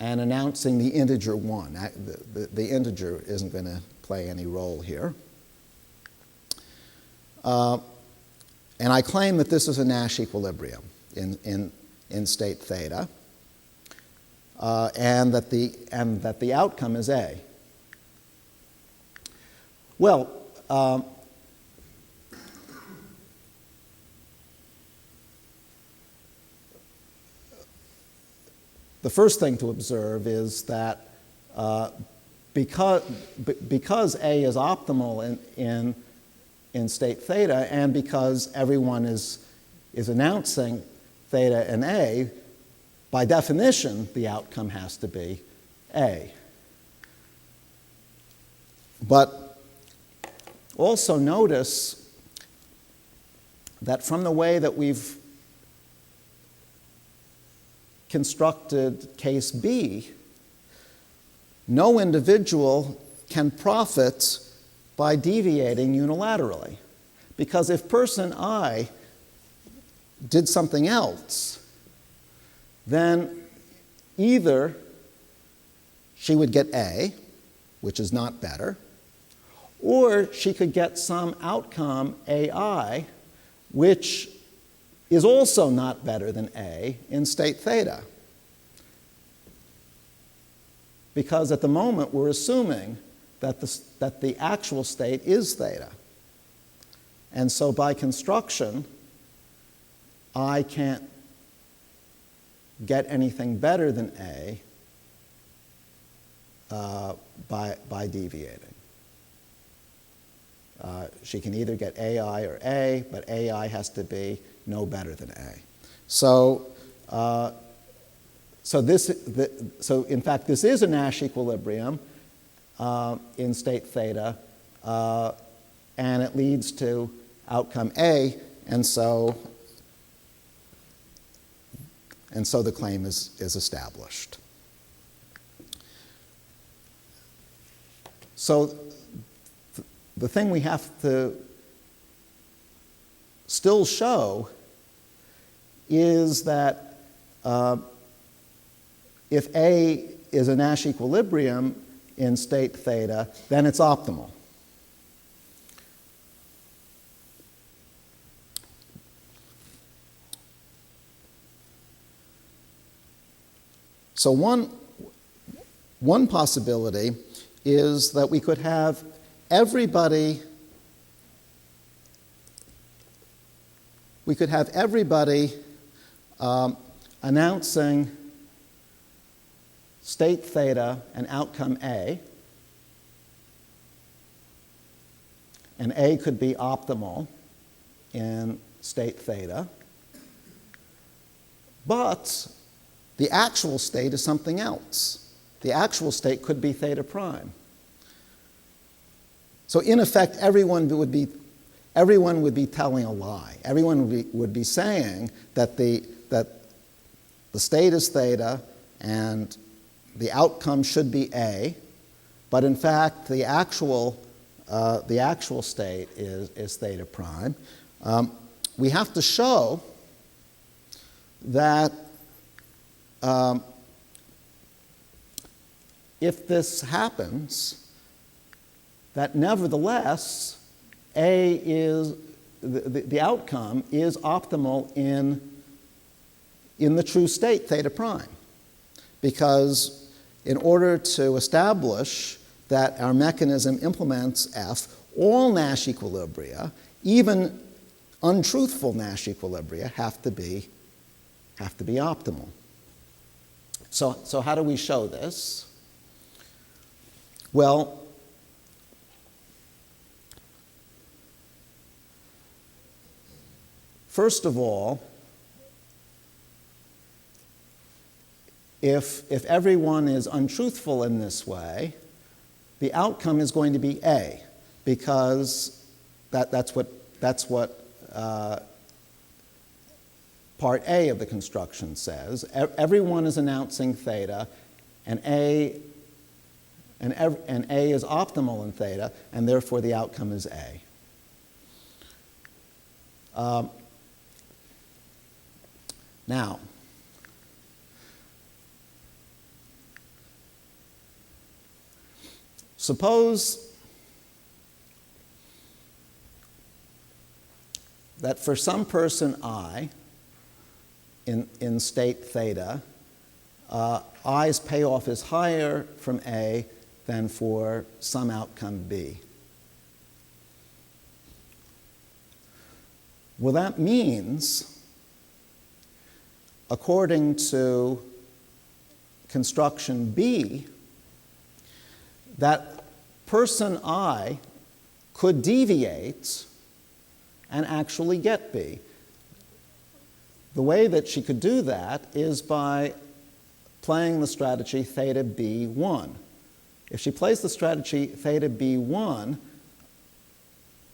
and announcing the integer 1. The integer isn't going to play any role here. And I claim that this is a Nash equilibrium in state theta, and that the outcome is A. Well, the first thing to observe is that because A is optimal in state theta, and because everyone is announcing theta and A, by definition, the outcome has to be A. But also notice that from the way that we've constructed case B, no individual can profit by deviating unilaterally. Because if person I did something else, then either she would get A, which is not better, or she could get some outcome AI, which is also not better than A in state theta. Because at the moment we're assuming that the actual state is theta. And so by construction, I can't get anything better than A by deviating. She can either get AI or A, but AI has to be no better than A. So in fact, this is a Nash equilibrium in state theta, and it leads to outcome A, and so the claim is established. So the thing we have to still show is that if A is a Nash equilibrium in state theta, then it's optimal. So one possibility is that we could have everybody announcing state theta and outcome A, and A could be optimal in state theta, but the actual state is something else. The actual state could be theta prime. So in effect, everyone would be telling a lie. Everyone would be saying that the state is theta and the outcome should be A, but in fact the actual state is theta prime. We have to show that if this happens, that nevertheless the outcome is optimal in the true state theta prime. Because in order to establish that our mechanism implements F, all Nash equilibria, even untruthful Nash equilibria, have to be optimal. So how do we show this? Well, first of all, if everyone is untruthful in this way, the outcome is going to be A, because that's what part A of the construction says. Everyone is announcing theta, and A is optimal in theta, and therefore the outcome is A. Now, suppose that for some person I, in state theta, I's payoff is higher from A than for some outcome B. Well, that means, according to construction B, that person I could deviate and actually get B. The way that she could do that is by playing the strategy theta B1. if she plays the strategy theta b1,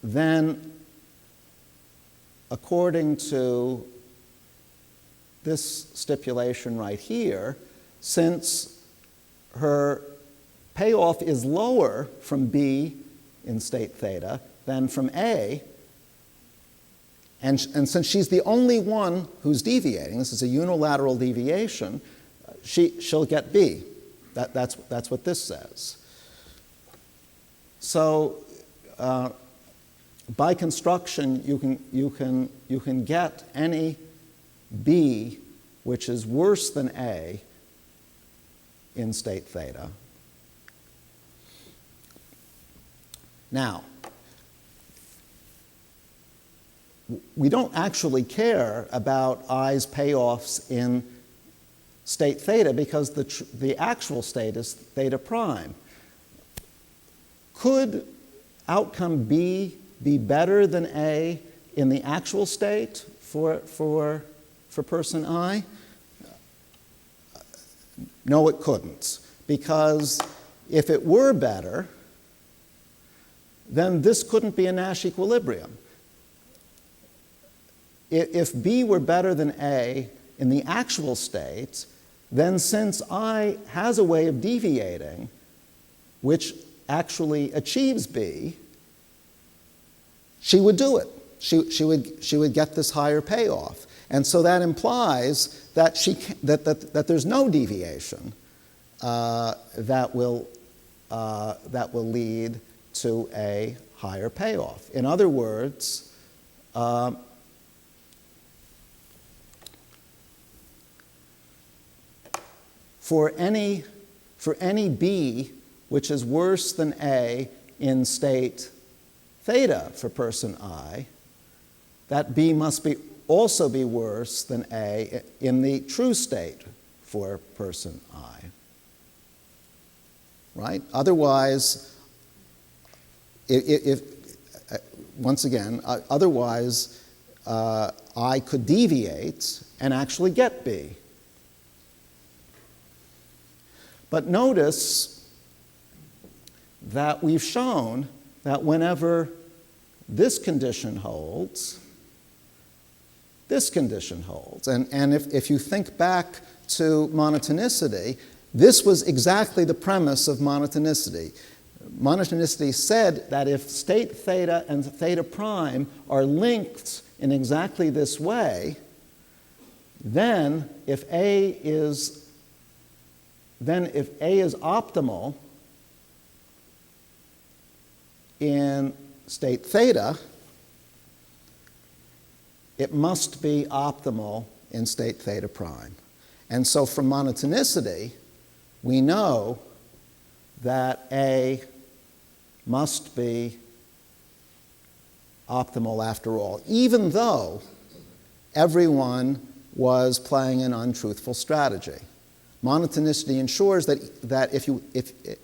then according to this stipulation right here, since her payoff is lower from B in state theta than from A, and since she's the only one who's deviating, this is a unilateral deviation, she'll get B. That's what this says. So by construction, you can get any B which is worse than A in state theta. Now, we don't actually care about I's payoffs in state theta because the actual state is theta prime. Could outcome B be better than A in the actual state for person I? No, it couldn't, because if it were better, then this couldn't be a Nash equilibrium. If B were better than A in the actual state, then since I has a way of deviating which actually achieves B, she would do it. She would get this higher payoff. And so that implies that, that there's no deviation that will lead to a higher payoff. In other words, for any B which is worse than A in state theta for person I, that B must also be worse than A in the true state for person I. Right? Otherwise, once again, otherwise I could deviate and actually get B. But notice that we've shown that whenever this condition holds, this condition holds. And if you think back to monotonicity, this was exactly the premise of monotonicity. Monotonicity said that if state theta and theta prime are linked in exactly this way, then if A is optimal in state theta, it must be optimal in state theta prime. And so from monotonicity, we know that A must be optimal after all, even though everyone was playing an untruthful strategy. Monotonicity ensures that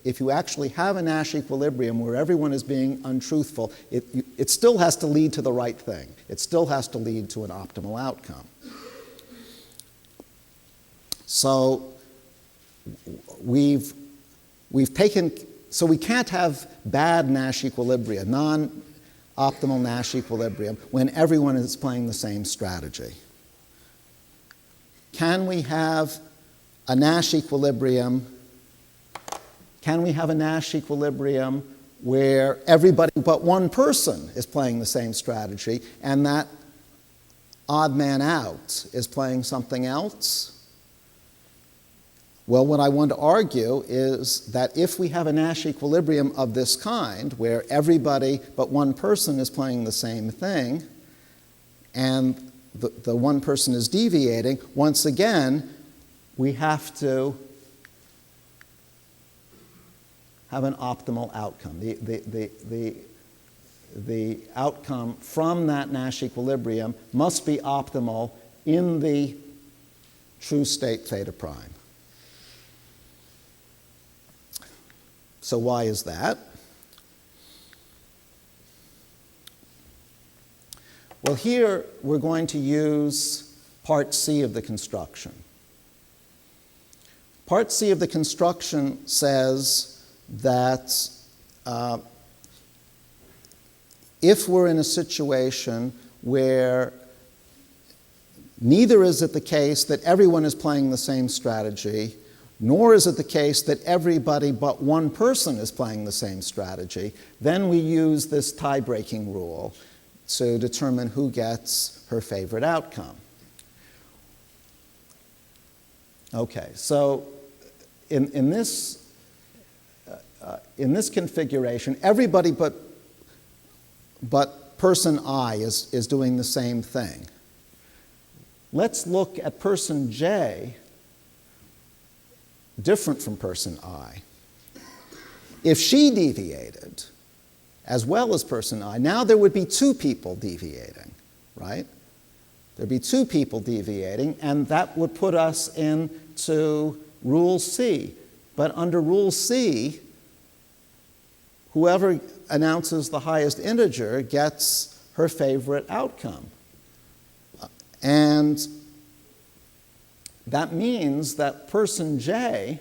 if you actually have a Nash equilibrium where everyone is being untruthful, it still has to lead to the right thing. It still has to lead to an optimal outcome. So we've taken, so we can't have bad Nash equilibria, non-optimal Nash equilibrium, when everyone is playing the same strategy. Can we have a Nash equilibrium? Can we have a Nash equilibrium where everybody but one person is playing the same strategy and that odd man out is playing something else? Well, what I want to argue is that if we have a Nash equilibrium of this kind, where everybody but one person is playing the same thing, and the one person is deviating, once again, we have to have an optimal outcome. The outcome from that Nash equilibrium must be optimal in the true state theta prime. So why is that? Well, here we're going to use part C of the construction. Part C of the construction says that if we're in a situation where neither is it the case that everyone is playing the same strategy, nor is it the case that everybody but one person is playing the same strategy, then we use this tie-breaking rule to determine who gets her favorite outcome. Okay, so in this configuration, everybody but person I is doing the same thing. Let's look at person J different from person I. If she deviated, as well as person I, now there would be two people deviating, right? There'd be two people deviating, and that would put us into rule C. But under rule C, whoever announces the highest integer gets her favorite outcome. And that means that person J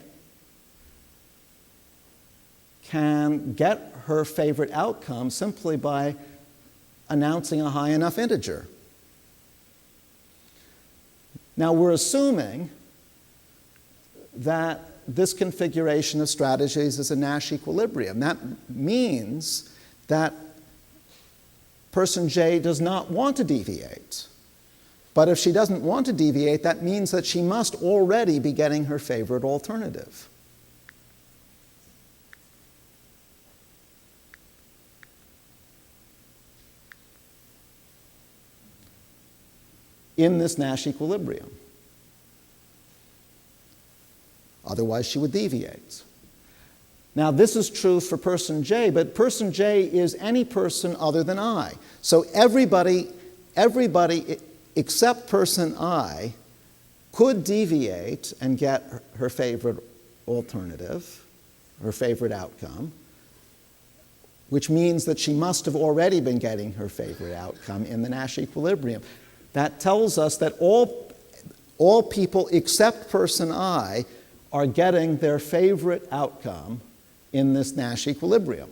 can get her favorite outcome simply by announcing a high enough integer. Now we're assuming that this configuration of strategies is a Nash equilibrium. That means that person J does not want to deviate. But if she doesn't want to deviate, that means that she must already be getting her favorite alternative. In this Nash equilibrium. Otherwise, she would deviate. Now, this is true for person J, but person J is any person other than I. So everybody except person I could deviate and get her favorite alternative, her favorite outcome, which means that she must have already been getting her favorite outcome in the Nash equilibrium. That tells us that all people except person I are getting their favorite outcome in this Nash equilibrium.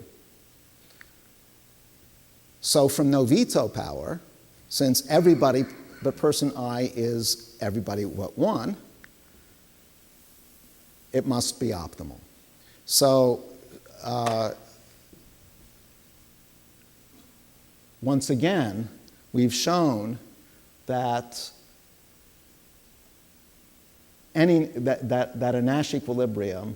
So from no veto power, since everybody but person I is everybody but one, it must be optimal. So once again, we've shown that that a Nash equilibrium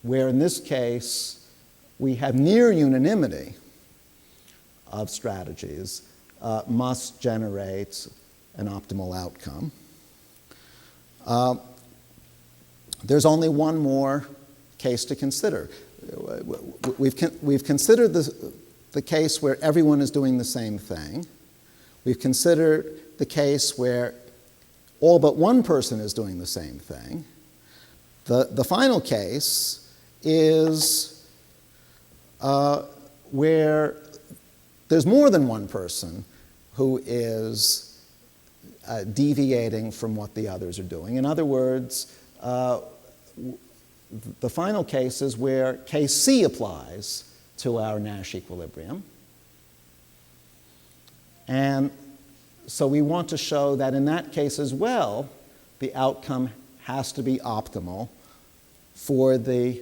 where in this case we have near unanimity of strategies must generate an optimal outcome. There's only one more case to consider. We've considered the case where everyone is doing the same thing. We've considered the case where all but one person is doing the same thing. The final case is where there's more than one person who is deviating from what the others are doing. In other words, the final case is where case C applies to our Nash equilibrium. And so we want to show that in that case as well, the outcome has to be optimal for the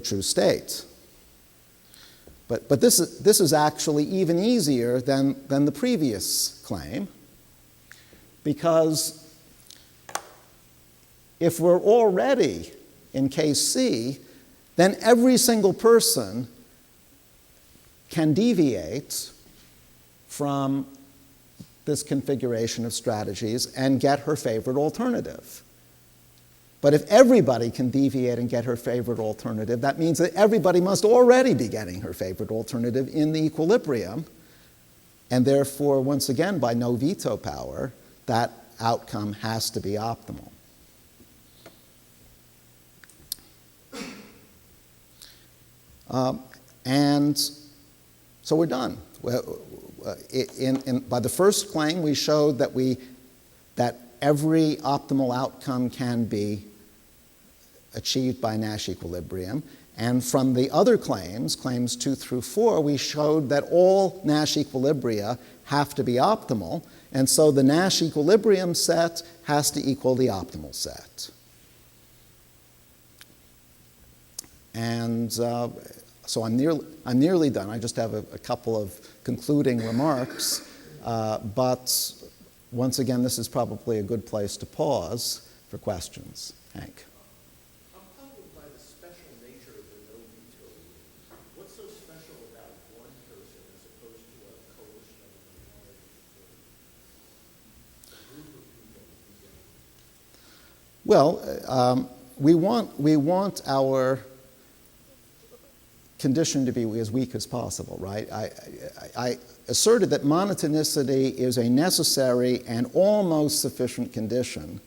true state. But this is actually even easier than the previous claim, because if we're already in case C, then every single person can deviate from this configuration of strategies and get her favorite alternative. But if everybody can deviate and get her favorite alternative, that means that everybody must already be getting her favorite alternative in the equilibrium, and therefore, once again, by no veto power, that outcome has to be optimal. And so we're done. By the first claim, we showed that every optimal outcome can be achieved by Nash equilibrium. And from the other claims, claims 2 through 4, we showed that all Nash equilibria have to be optimal. And so the Nash equilibrium set has to equal the optimal set. And so I'm nearly done. I just have a couple of concluding remarks. But once again, this is probably a good place to pause for questions. Hank. I'm puzzled by the special nature of the no veto rule. What's so special about one person as opposed to a coalition of a minority or a group of people? Well, we want our condition to be as weak as possible, right? I asserted that monotonicity is a necessary and almost sufficient condition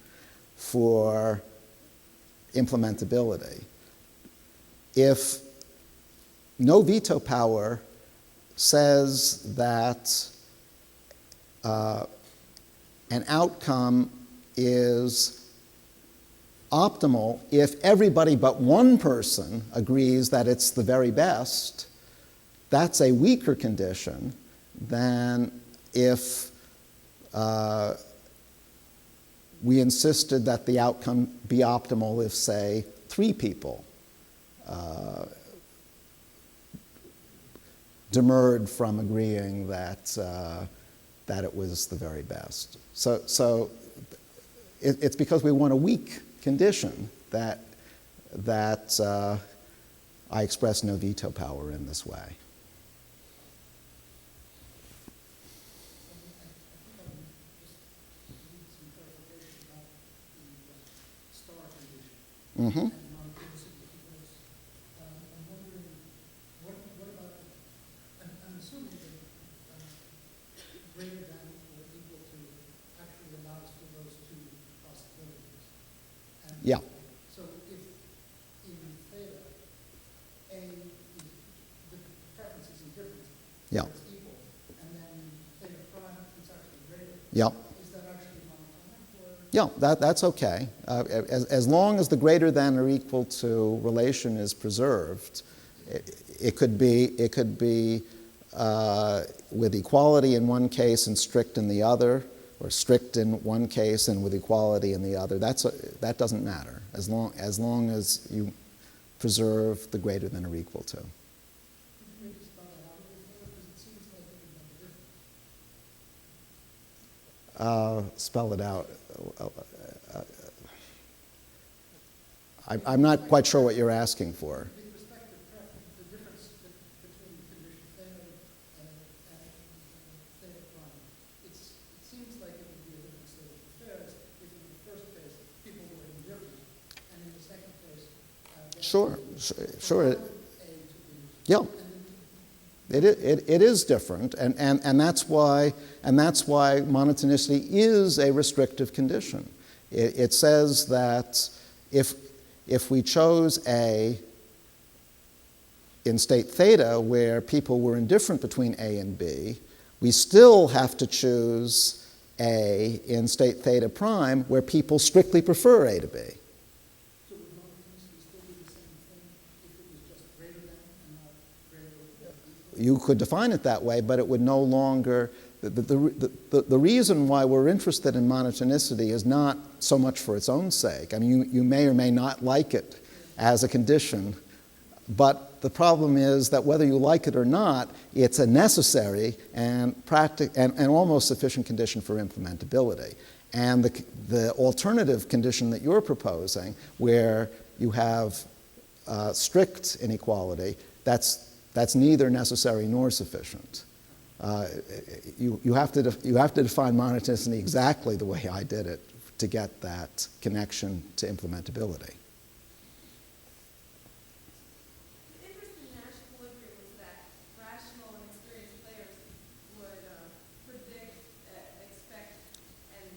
for implementability. If no veto power says that an outcome is optimal if everybody but one person agrees that it's the very best, that's a weaker condition than if we insisted that the outcome be optimal if, say, 3 people demurred from agreeing that it was the very best. So it's because we want a weak condition that I express no veto power in this way. Mm-hmm. I'm wondering, what about, I'm assuming that greater than or equal to actually allows for those 2 possibilities. And Yeah. so if in theta, the preference is indifferent, Yeah. it's equal, and then theta prime, it's actually greater. Yeah. Is that actually monotonic or? Yeah, that's okay. As long as the greater than or equal to relation is preserved, it could be with equality in one case and strict in the other, or strict in one case and with equality in the other. That doesn't matter as long as you preserve the greater than or equal to. Maybe spell that out a little further, because it seems like it would be different. Spell it out. I'm not quite sure what you're asking for. With respect to preference, the difference between condition theta and theta prime, it seems like it would be a different state of affairs if in the first case people were indifferent, and in the second case, Sure. A to B. Yeah. It is different, and that's why monotonicity is a restrictive condition. It says that if we chose A in state theta where people were indifferent between A and B, we still have to choose A in state theta prime where people strictly prefer A to B. So would monotonicity still be the same thing if it was just greater than and not greater or equal? You could define it that way, but it would no longer. The reason why we're interested in monotonicity is not so much for its own sake. I mean, you may or may not like it as a condition, but the problem is that whether you like it or not, it's a necessary and almost sufficient condition for implementability. And the alternative condition that you're proposing, where you have strict inequality, that's neither necessary nor sufficient. You have to define monotonicity exactly the way I did it to get that connection to implementability. The interest in Nash equilibrium was that rational and experienced players would predict, expect, and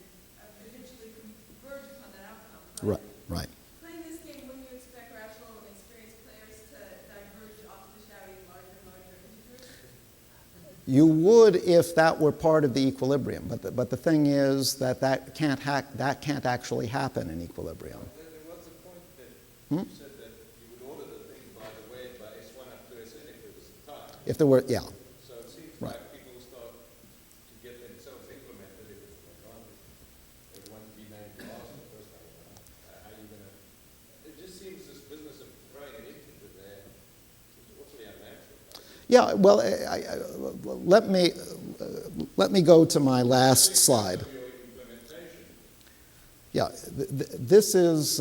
eventually converge upon that outcome. But Right. playing this game, wouldn't you expect rational and experienced players to diverge off to the shouting larger and larger integers? You would if that were part of the equilibrium, but the thing is that can't actually happen in equilibrium. There was a point that Hmm? you said that you would order the thing by the weight by S1 up to Sn if there was a time. If there were, yeah. So it seems Right. like people start to get themselves implemented if it's an advantage. They want to be named last the first time around. How are you going to... It just seems this business of throwing an integer there is awfully unnatural. Yeah, well, let me go to my last slide. For your implementation. Yeah, this is.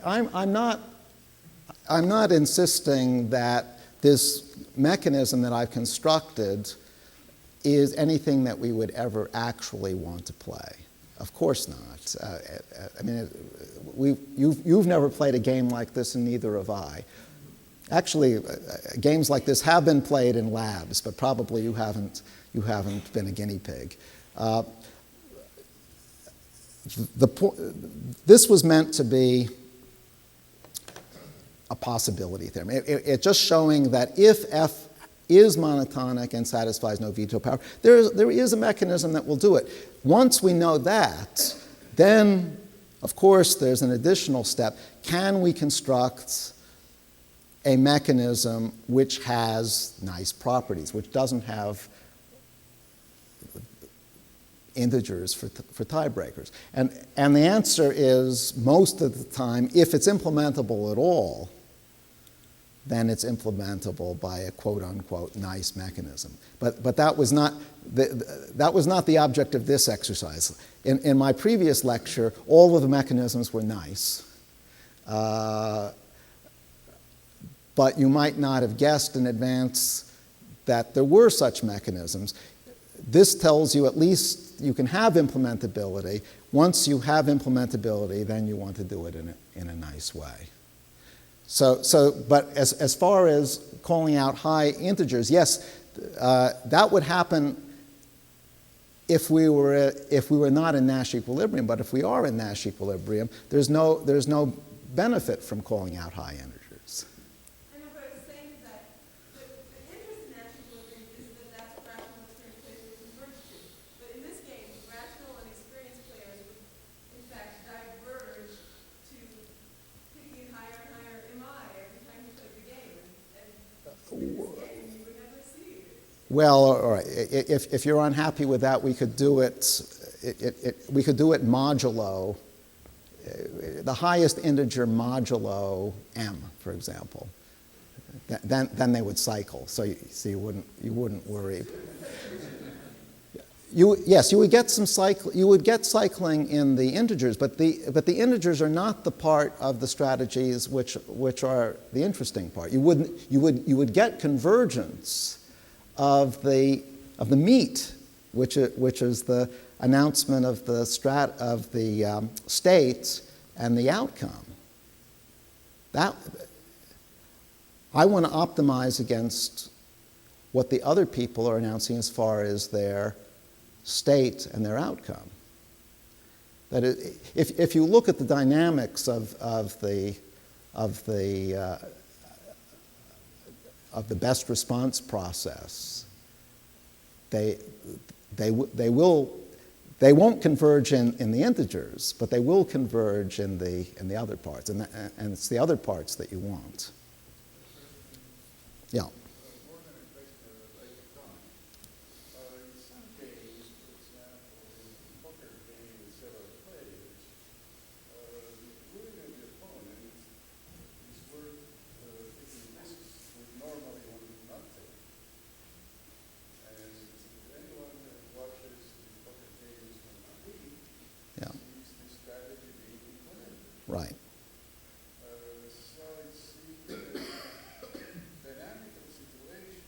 I'm not insisting that this mechanism that I've constructed is anything that we would ever actually want to play. Of course not. I mean, you've never played a game like this, and neither have I. Actually, games like this have been played in labs, but probably you haven't been a guinea pig. This was meant to be a possibility theorem. It's just showing that if f is monotonic and satisfies no veto power, there is a mechanism that will do it. Once we know that, then, of course, there's an additional step. Can we construct a mechanism which has nice properties, which doesn't have integers for tiebreakers? And the answer is, most of the time, if it's implementable at all, then it's implementable by a quote-unquote nice mechanism. But that was not the object of this exercise. In my previous lecture, all of the mechanisms were nice. But you might not have guessed in advance that there were such mechanisms. This tells you at least you can have implementability. Once you have implementability, then you want to do it in a nice way. But as far as calling out high integers, yes, that would happen if we were not in Nash equilibrium. But if we are in Nash equilibrium, there's no benefit from calling out high integers. I know, but I was saying that the interest in Nash equilibrium is that that's what rational and experienced players would converge to. But in this game, rational and experienced players would, in fact, diverge to picking higher and higher MI every time you played the game. And in this game, you would never see it. Well, all right. If you're unhappy with that, we could do it. We could do it modulo. The highest integer modulo m, for example. Then they would cycle, so you wouldn't worry. Yes, you would get some you would get cycling in the integers, but the integers are not the part of the strategies which are the interesting part. You would get convergence of the meat, which is the announcement of the state and the outcome. That I want to optimize against what the other people are announcing as far as their state and their outcome. That if you look at the dynamics of the best response process, they won't converge in the integers, but they will converge in the other parts, and it's the other parts that you want. Yeah. More than a question of like a comment. In some games, for example, in a poker game with several players, the winning of the opponent is worth taking risks which normally one would not take. And anyone that watches the poker games on TV Yeah. sees this strategy being implemented. Right. So it's the dynamic of the situation.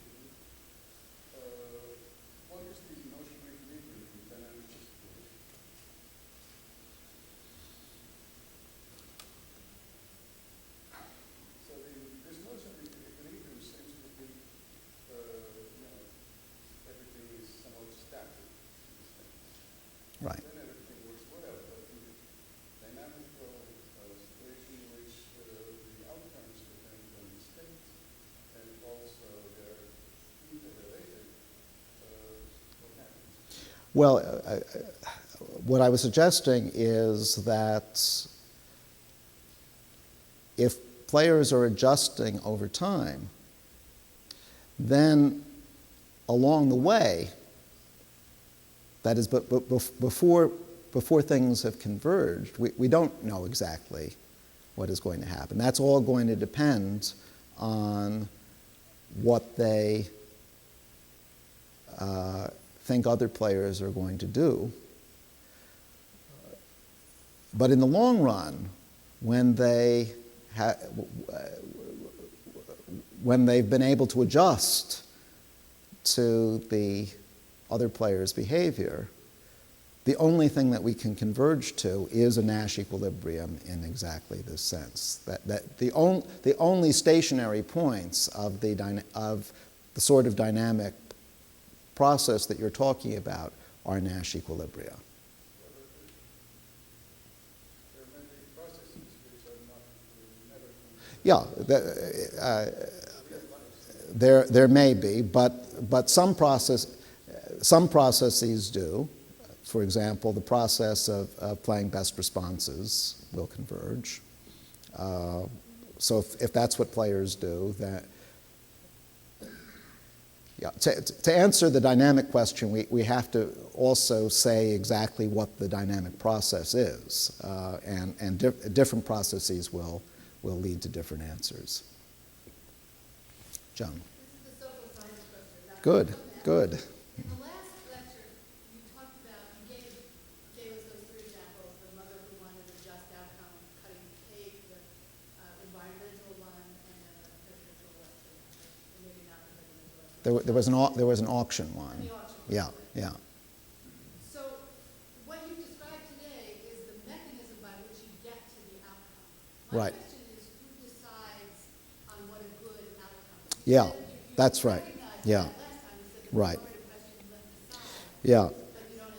What is the notion of equilibrium in dynamic situation? So this notion of equilibrium seems to be, everything is somewhat static. In a sense. Right. Then everything works well, but in the dynamical Well, what I was suggesting is that if players are adjusting over time, then along the way, that is, but before things have converged, we don't know exactly what is going to happen. That's all going to depend on what they think other players are going to do. But in the long run, when they've been able to adjust to the other player's behavior, the only thing that we can converge to is a Nash equilibrium in exactly this sense. That the only stationary points of the sort of dynamic process that you're talking about are Nash equilibria. Yeah, there may be, but some processes do. For example, the process of playing best responses will converge. So if that's what players do, that yeah. To answer the dynamic question, we have to also say exactly what the dynamic process is, and different processes will lead to different answers. Joan. This is the social science question. Now, Good, good. in the last lecture, you talked about, you gave us those three examples, the mother who wanted a just outcome, cutting the cake, the environmental one, and then the presidential election, and maybe not the presidential election. There was an auction one. And the auction. Yeah, yeah. So what you described today is the mechanism by which you get to the outcome. Right. My question is, who decides on what a good outcome is? Yeah, You that's right. recognized Yeah. that last time, you said the Right. majority of questions left aside, Yeah. but you don't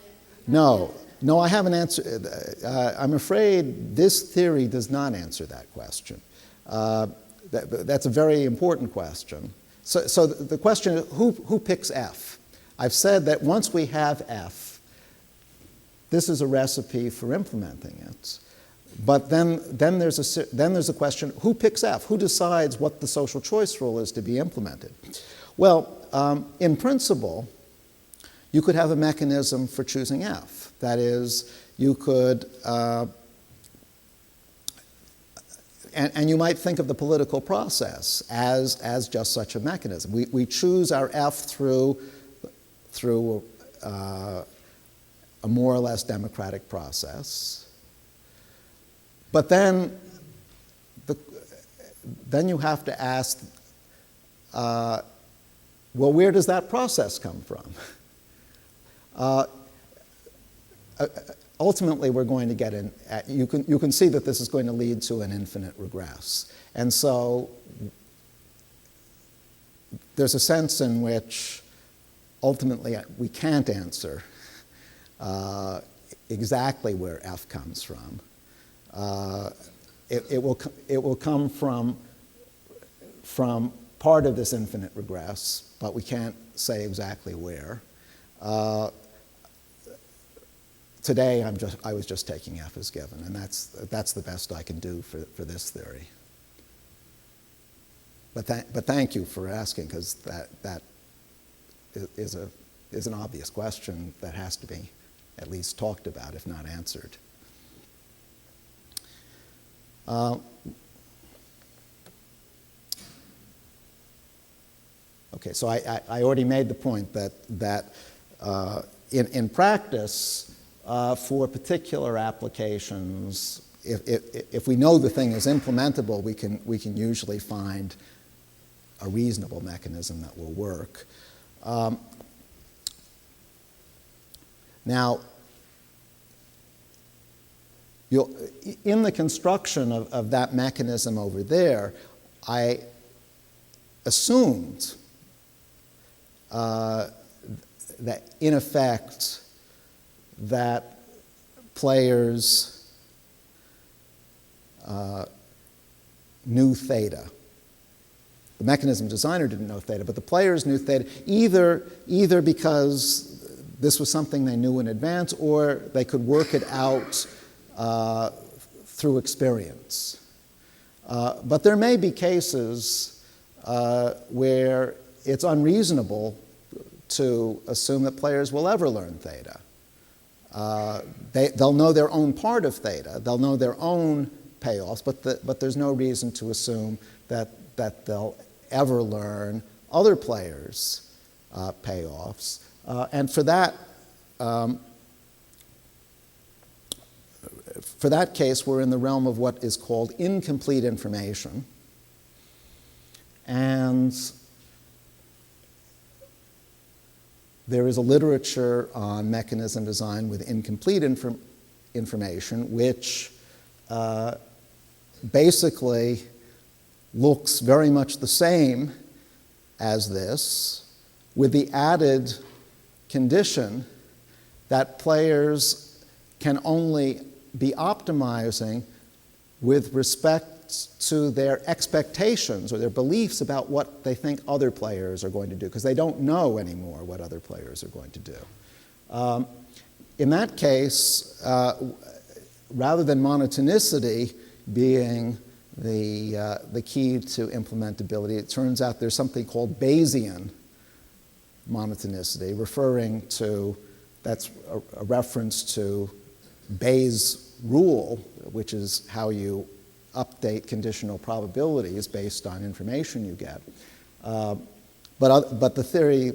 answer. No, I haven't answered. I'm afraid this theory does not answer that question. That's a very important question. So the question is, who picks F? I've said that once we have F, this is a recipe for implementing it. But then there's a question, who picks F? Who decides what the social choice rule is to be implemented? Well, in principle, you could have a mechanism for choosing F. That is, you could, and you might think of the political process as just such a mechanism. We choose our F through a more or less democratic process. But then you have to ask, well, where does that process come from? Ultimately, we're going to get in. You can see that this is going to lead to an infinite regress, and so there's a sense in which ultimately we can't answer exactly where F comes from. It will come from part of this infinite regress, but we can't say exactly where. Today, I was just taking F as given, and that's the best I can do for this theory. But thank you for asking, because that is an obvious question that has to be at least talked about, if not answered. Okay, so I already made the point that in practice, for particular applications, if we know the thing is implementable, we can usually find a reasonable mechanism that will work. Now, in the construction of that mechanism over there, I assumed that in effect that players knew theta. The mechanism designer didn't know theta, but the players knew theta either because this was something they knew in advance, or they could work it out through experience. But there may be cases where it's unreasonable to assume that players will ever learn theta. They'll know their own part of theta, they'll know their own payoffs, but there's no reason to assume that they'll ever learn other players' payoffs. And for that case, we're in the realm of what is called incomplete information. And there is a literature on mechanism design with incomplete information, which basically looks very much the same as this, with the added condition that players can only be optimizing with respect to their expectations or their beliefs about what they think other players are going to do, because they don't know anymore what other players are going to do. In that case, rather than monotonicity being the key to implementability, it turns out there's something called Bayesian monotonicity, referring to, that's a reference to Bayes' rule, which is how you update conditional probabilities based on information you get. But the theory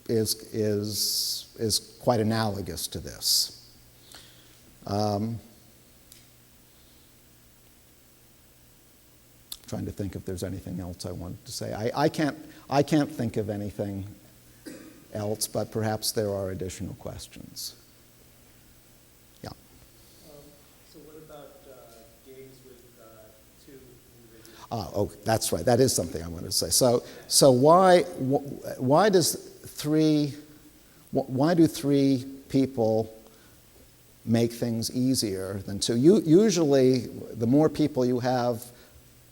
is quite analogous to this. Trying to think if there's anything else I wanted to say. I can't think of anything else, but perhaps there are additional questions. Yeah. So what about games with two individuals? Oh, that's right. That is something I wanted to say. So why do three people make things easier than two? Usually, the more people you have,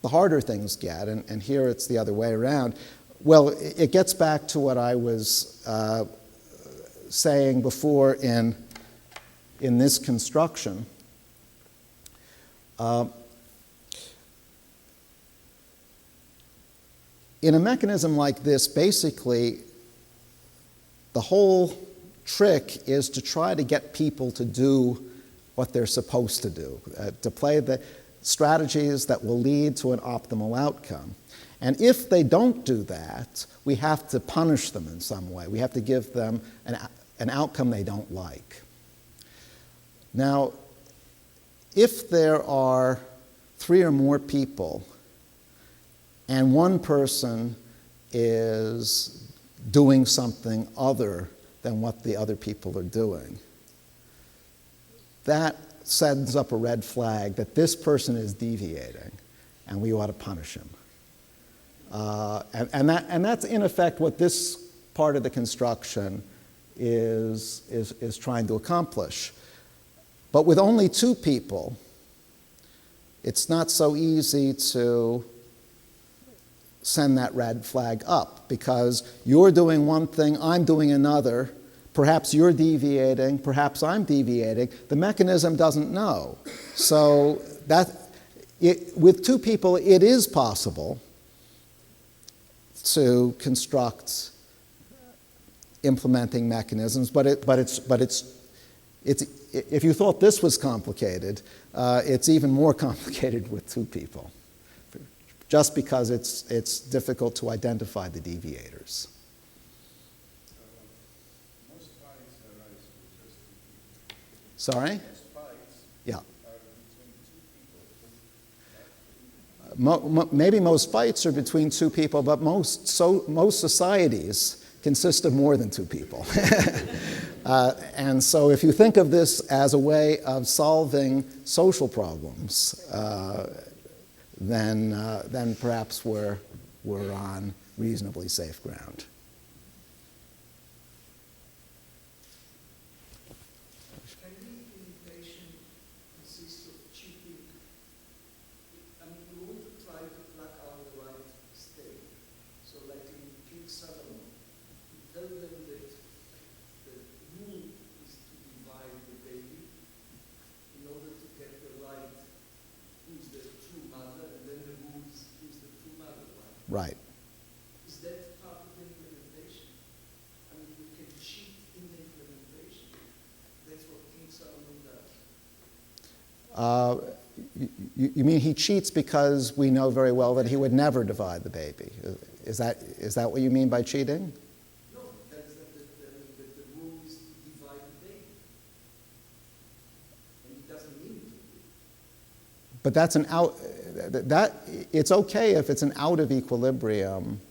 the harder things get, and here it's the other way around. Well, it gets back to what I was saying before in this construction. In a mechanism like this, basically, the whole trick is to try to get people to do what they're supposed to do, to play the strategies that will lead to an optimal outcome. And if they don't do that, we have to punish them in some way. We have to give them an outcome they don't like. Now, if there are three or more people and one person is doing something other than what the other people are doing, that sends up a red flag that this person is deviating and we ought to punish him. And that's in effect what this part of the construction is trying to accomplish. But with only two people, it's not so easy to send that red flag up, because you're doing one thing, I'm doing another, perhaps you're deviating, perhaps I'm deviating. The mechanism doesn't know. So with two people, it is possible to construct implementing mechanisms, but it's if you thought this was complicated, it's even more complicated with two people, just because it's difficult to identify the deviators. Most fights arise with just two people. Sorry? Most fights Yeah. are between two people. Maybe most fights are between two people, but most societies consist of more than two people. And so if you think of this as a way of solving social problems, then perhaps we're on reasonably safe ground. Can imitation consist of cheating? I mean, you want to try to pluck out the right state. So like in King Solomon, you tell them that the rule Right. Is that part of the implementation? I mean, you can cheat in the implementation. That's what King Solomon does. You mean he cheats because we know very well that he would never divide the baby? Is that what you mean by cheating? No, that is that the rule is to divide the baby. And he doesn't mean to. But that's an out. It's okay if it's an out of equilibrium.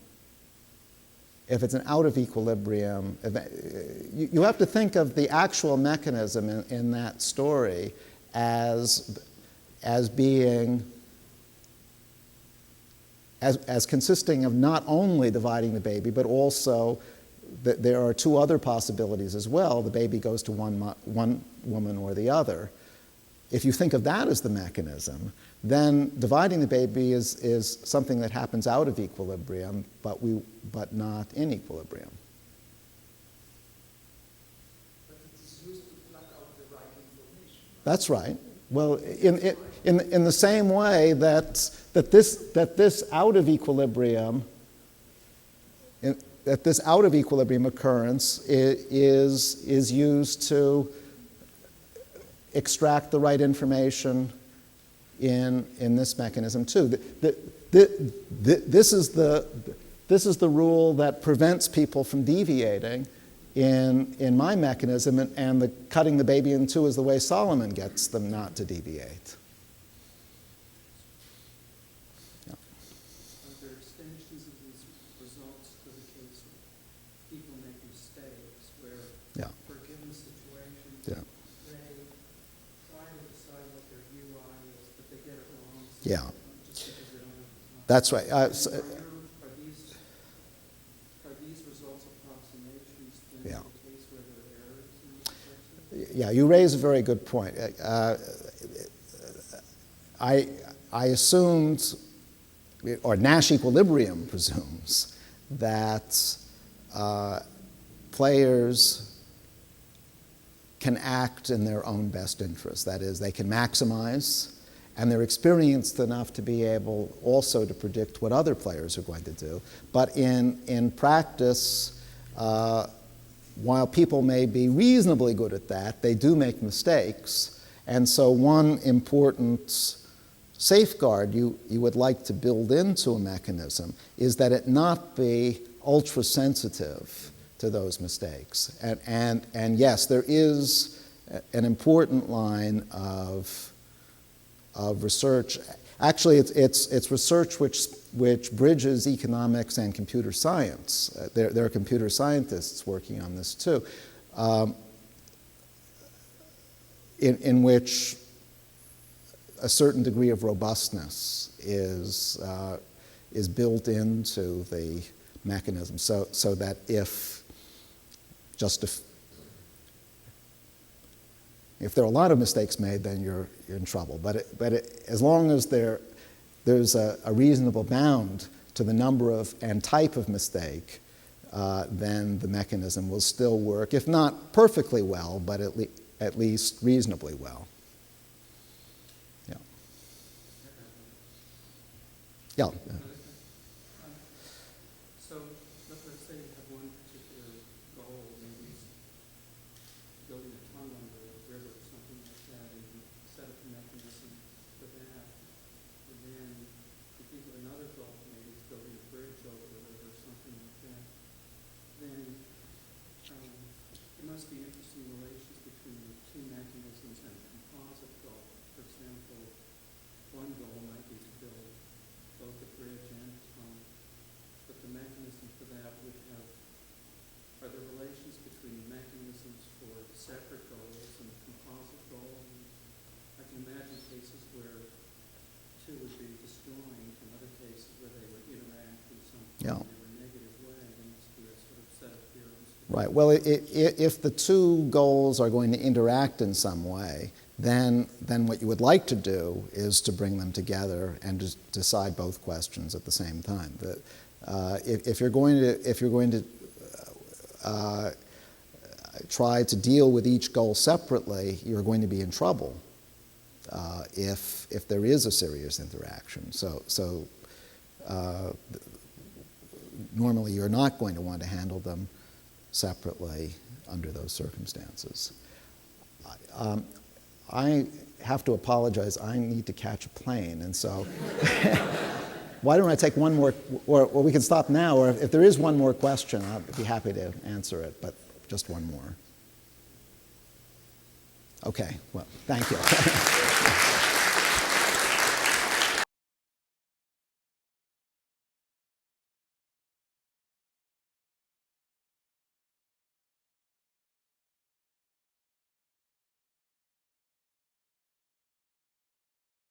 If it's an out of equilibrium, you have to think of the actual mechanism in that story as being as consisting of not only dividing the baby, but also that there are two other possibilities as well. The baby goes to one woman or the other. If you think of that as the mechanism, then dividing the baby is something that happens out of equilibrium, but not in equilibrium. But it is used to pluck out the right information. That's right. Well, in the same way that this out of equilibrium occurrence is used to extract the right information in this mechanism too. This is the rule that prevents people from deviating in my mechanism, and the cutting the baby in two is the way Solomon gets them not to deviate. Yeah. Are there extensions of these results to the case of people make mistakes where, Yeah. for a given situation, Yeah. they try to decide what their UI is, but they get it wrong. Yeah. Just because they don't have the time. That's right. Are these results approximations then Yeah. the case where there are errors in these questions? Yeah, you raise a very good point. I assumed, or Nash equilibrium presumes, that players can act in their own best interest. That is, they can maximize, and they're experienced enough to be able also to predict what other players are going to do. But in practice, while people may be reasonably good at that, they do make mistakes. And so one important safeguard you would like to build into a mechanism is that it not be ultra-sensitive to those mistakes. And yes, there is an important line of research. Actually, it's research which bridges economics and computer science. There are computer scientists working on this too, in which a certain degree of robustness is built into the mechanism, so that if there are a lot of mistakes made, then you're in trouble. But as long as there's a reasonable bound to the number of and type of mistake, then the mechanism will still work, if not perfectly well, but at least reasonably well. Yeah. Yeah. So let's say you have one particular goal, maybe it's building a tunnel under a river or something like that, and you set up a mechanism for that. And then you think of another goal, maybe it's building a bridge over the river or something like that. Then there must be interesting relations between the two mechanisms and a composite goal. For example, one goal might be to build both a bridge and a tunnel, but the mechanism for that would have, are there relations between mechanisms for separate goals and a composite goal? And I can imagine cases where two would be disjoined and other cases where they would interact in some Yeah. positive or negative way. There must be a sort of set of theorems. Right. Well, if the two goals are going to interact in some way, then what you would like to do is to bring them together and to decide both questions at the same time. If you're going to try to deal with each goal separately, you're going to be in trouble if there is a serious interaction. So normally you're not going to want to handle them separately under those circumstances. I have to apologize. I need to catch a plane, and so why don't I take one more, or we can stop now, or if there is one more question, I'll be happy to answer it, but just one more. Okay, well, thank you.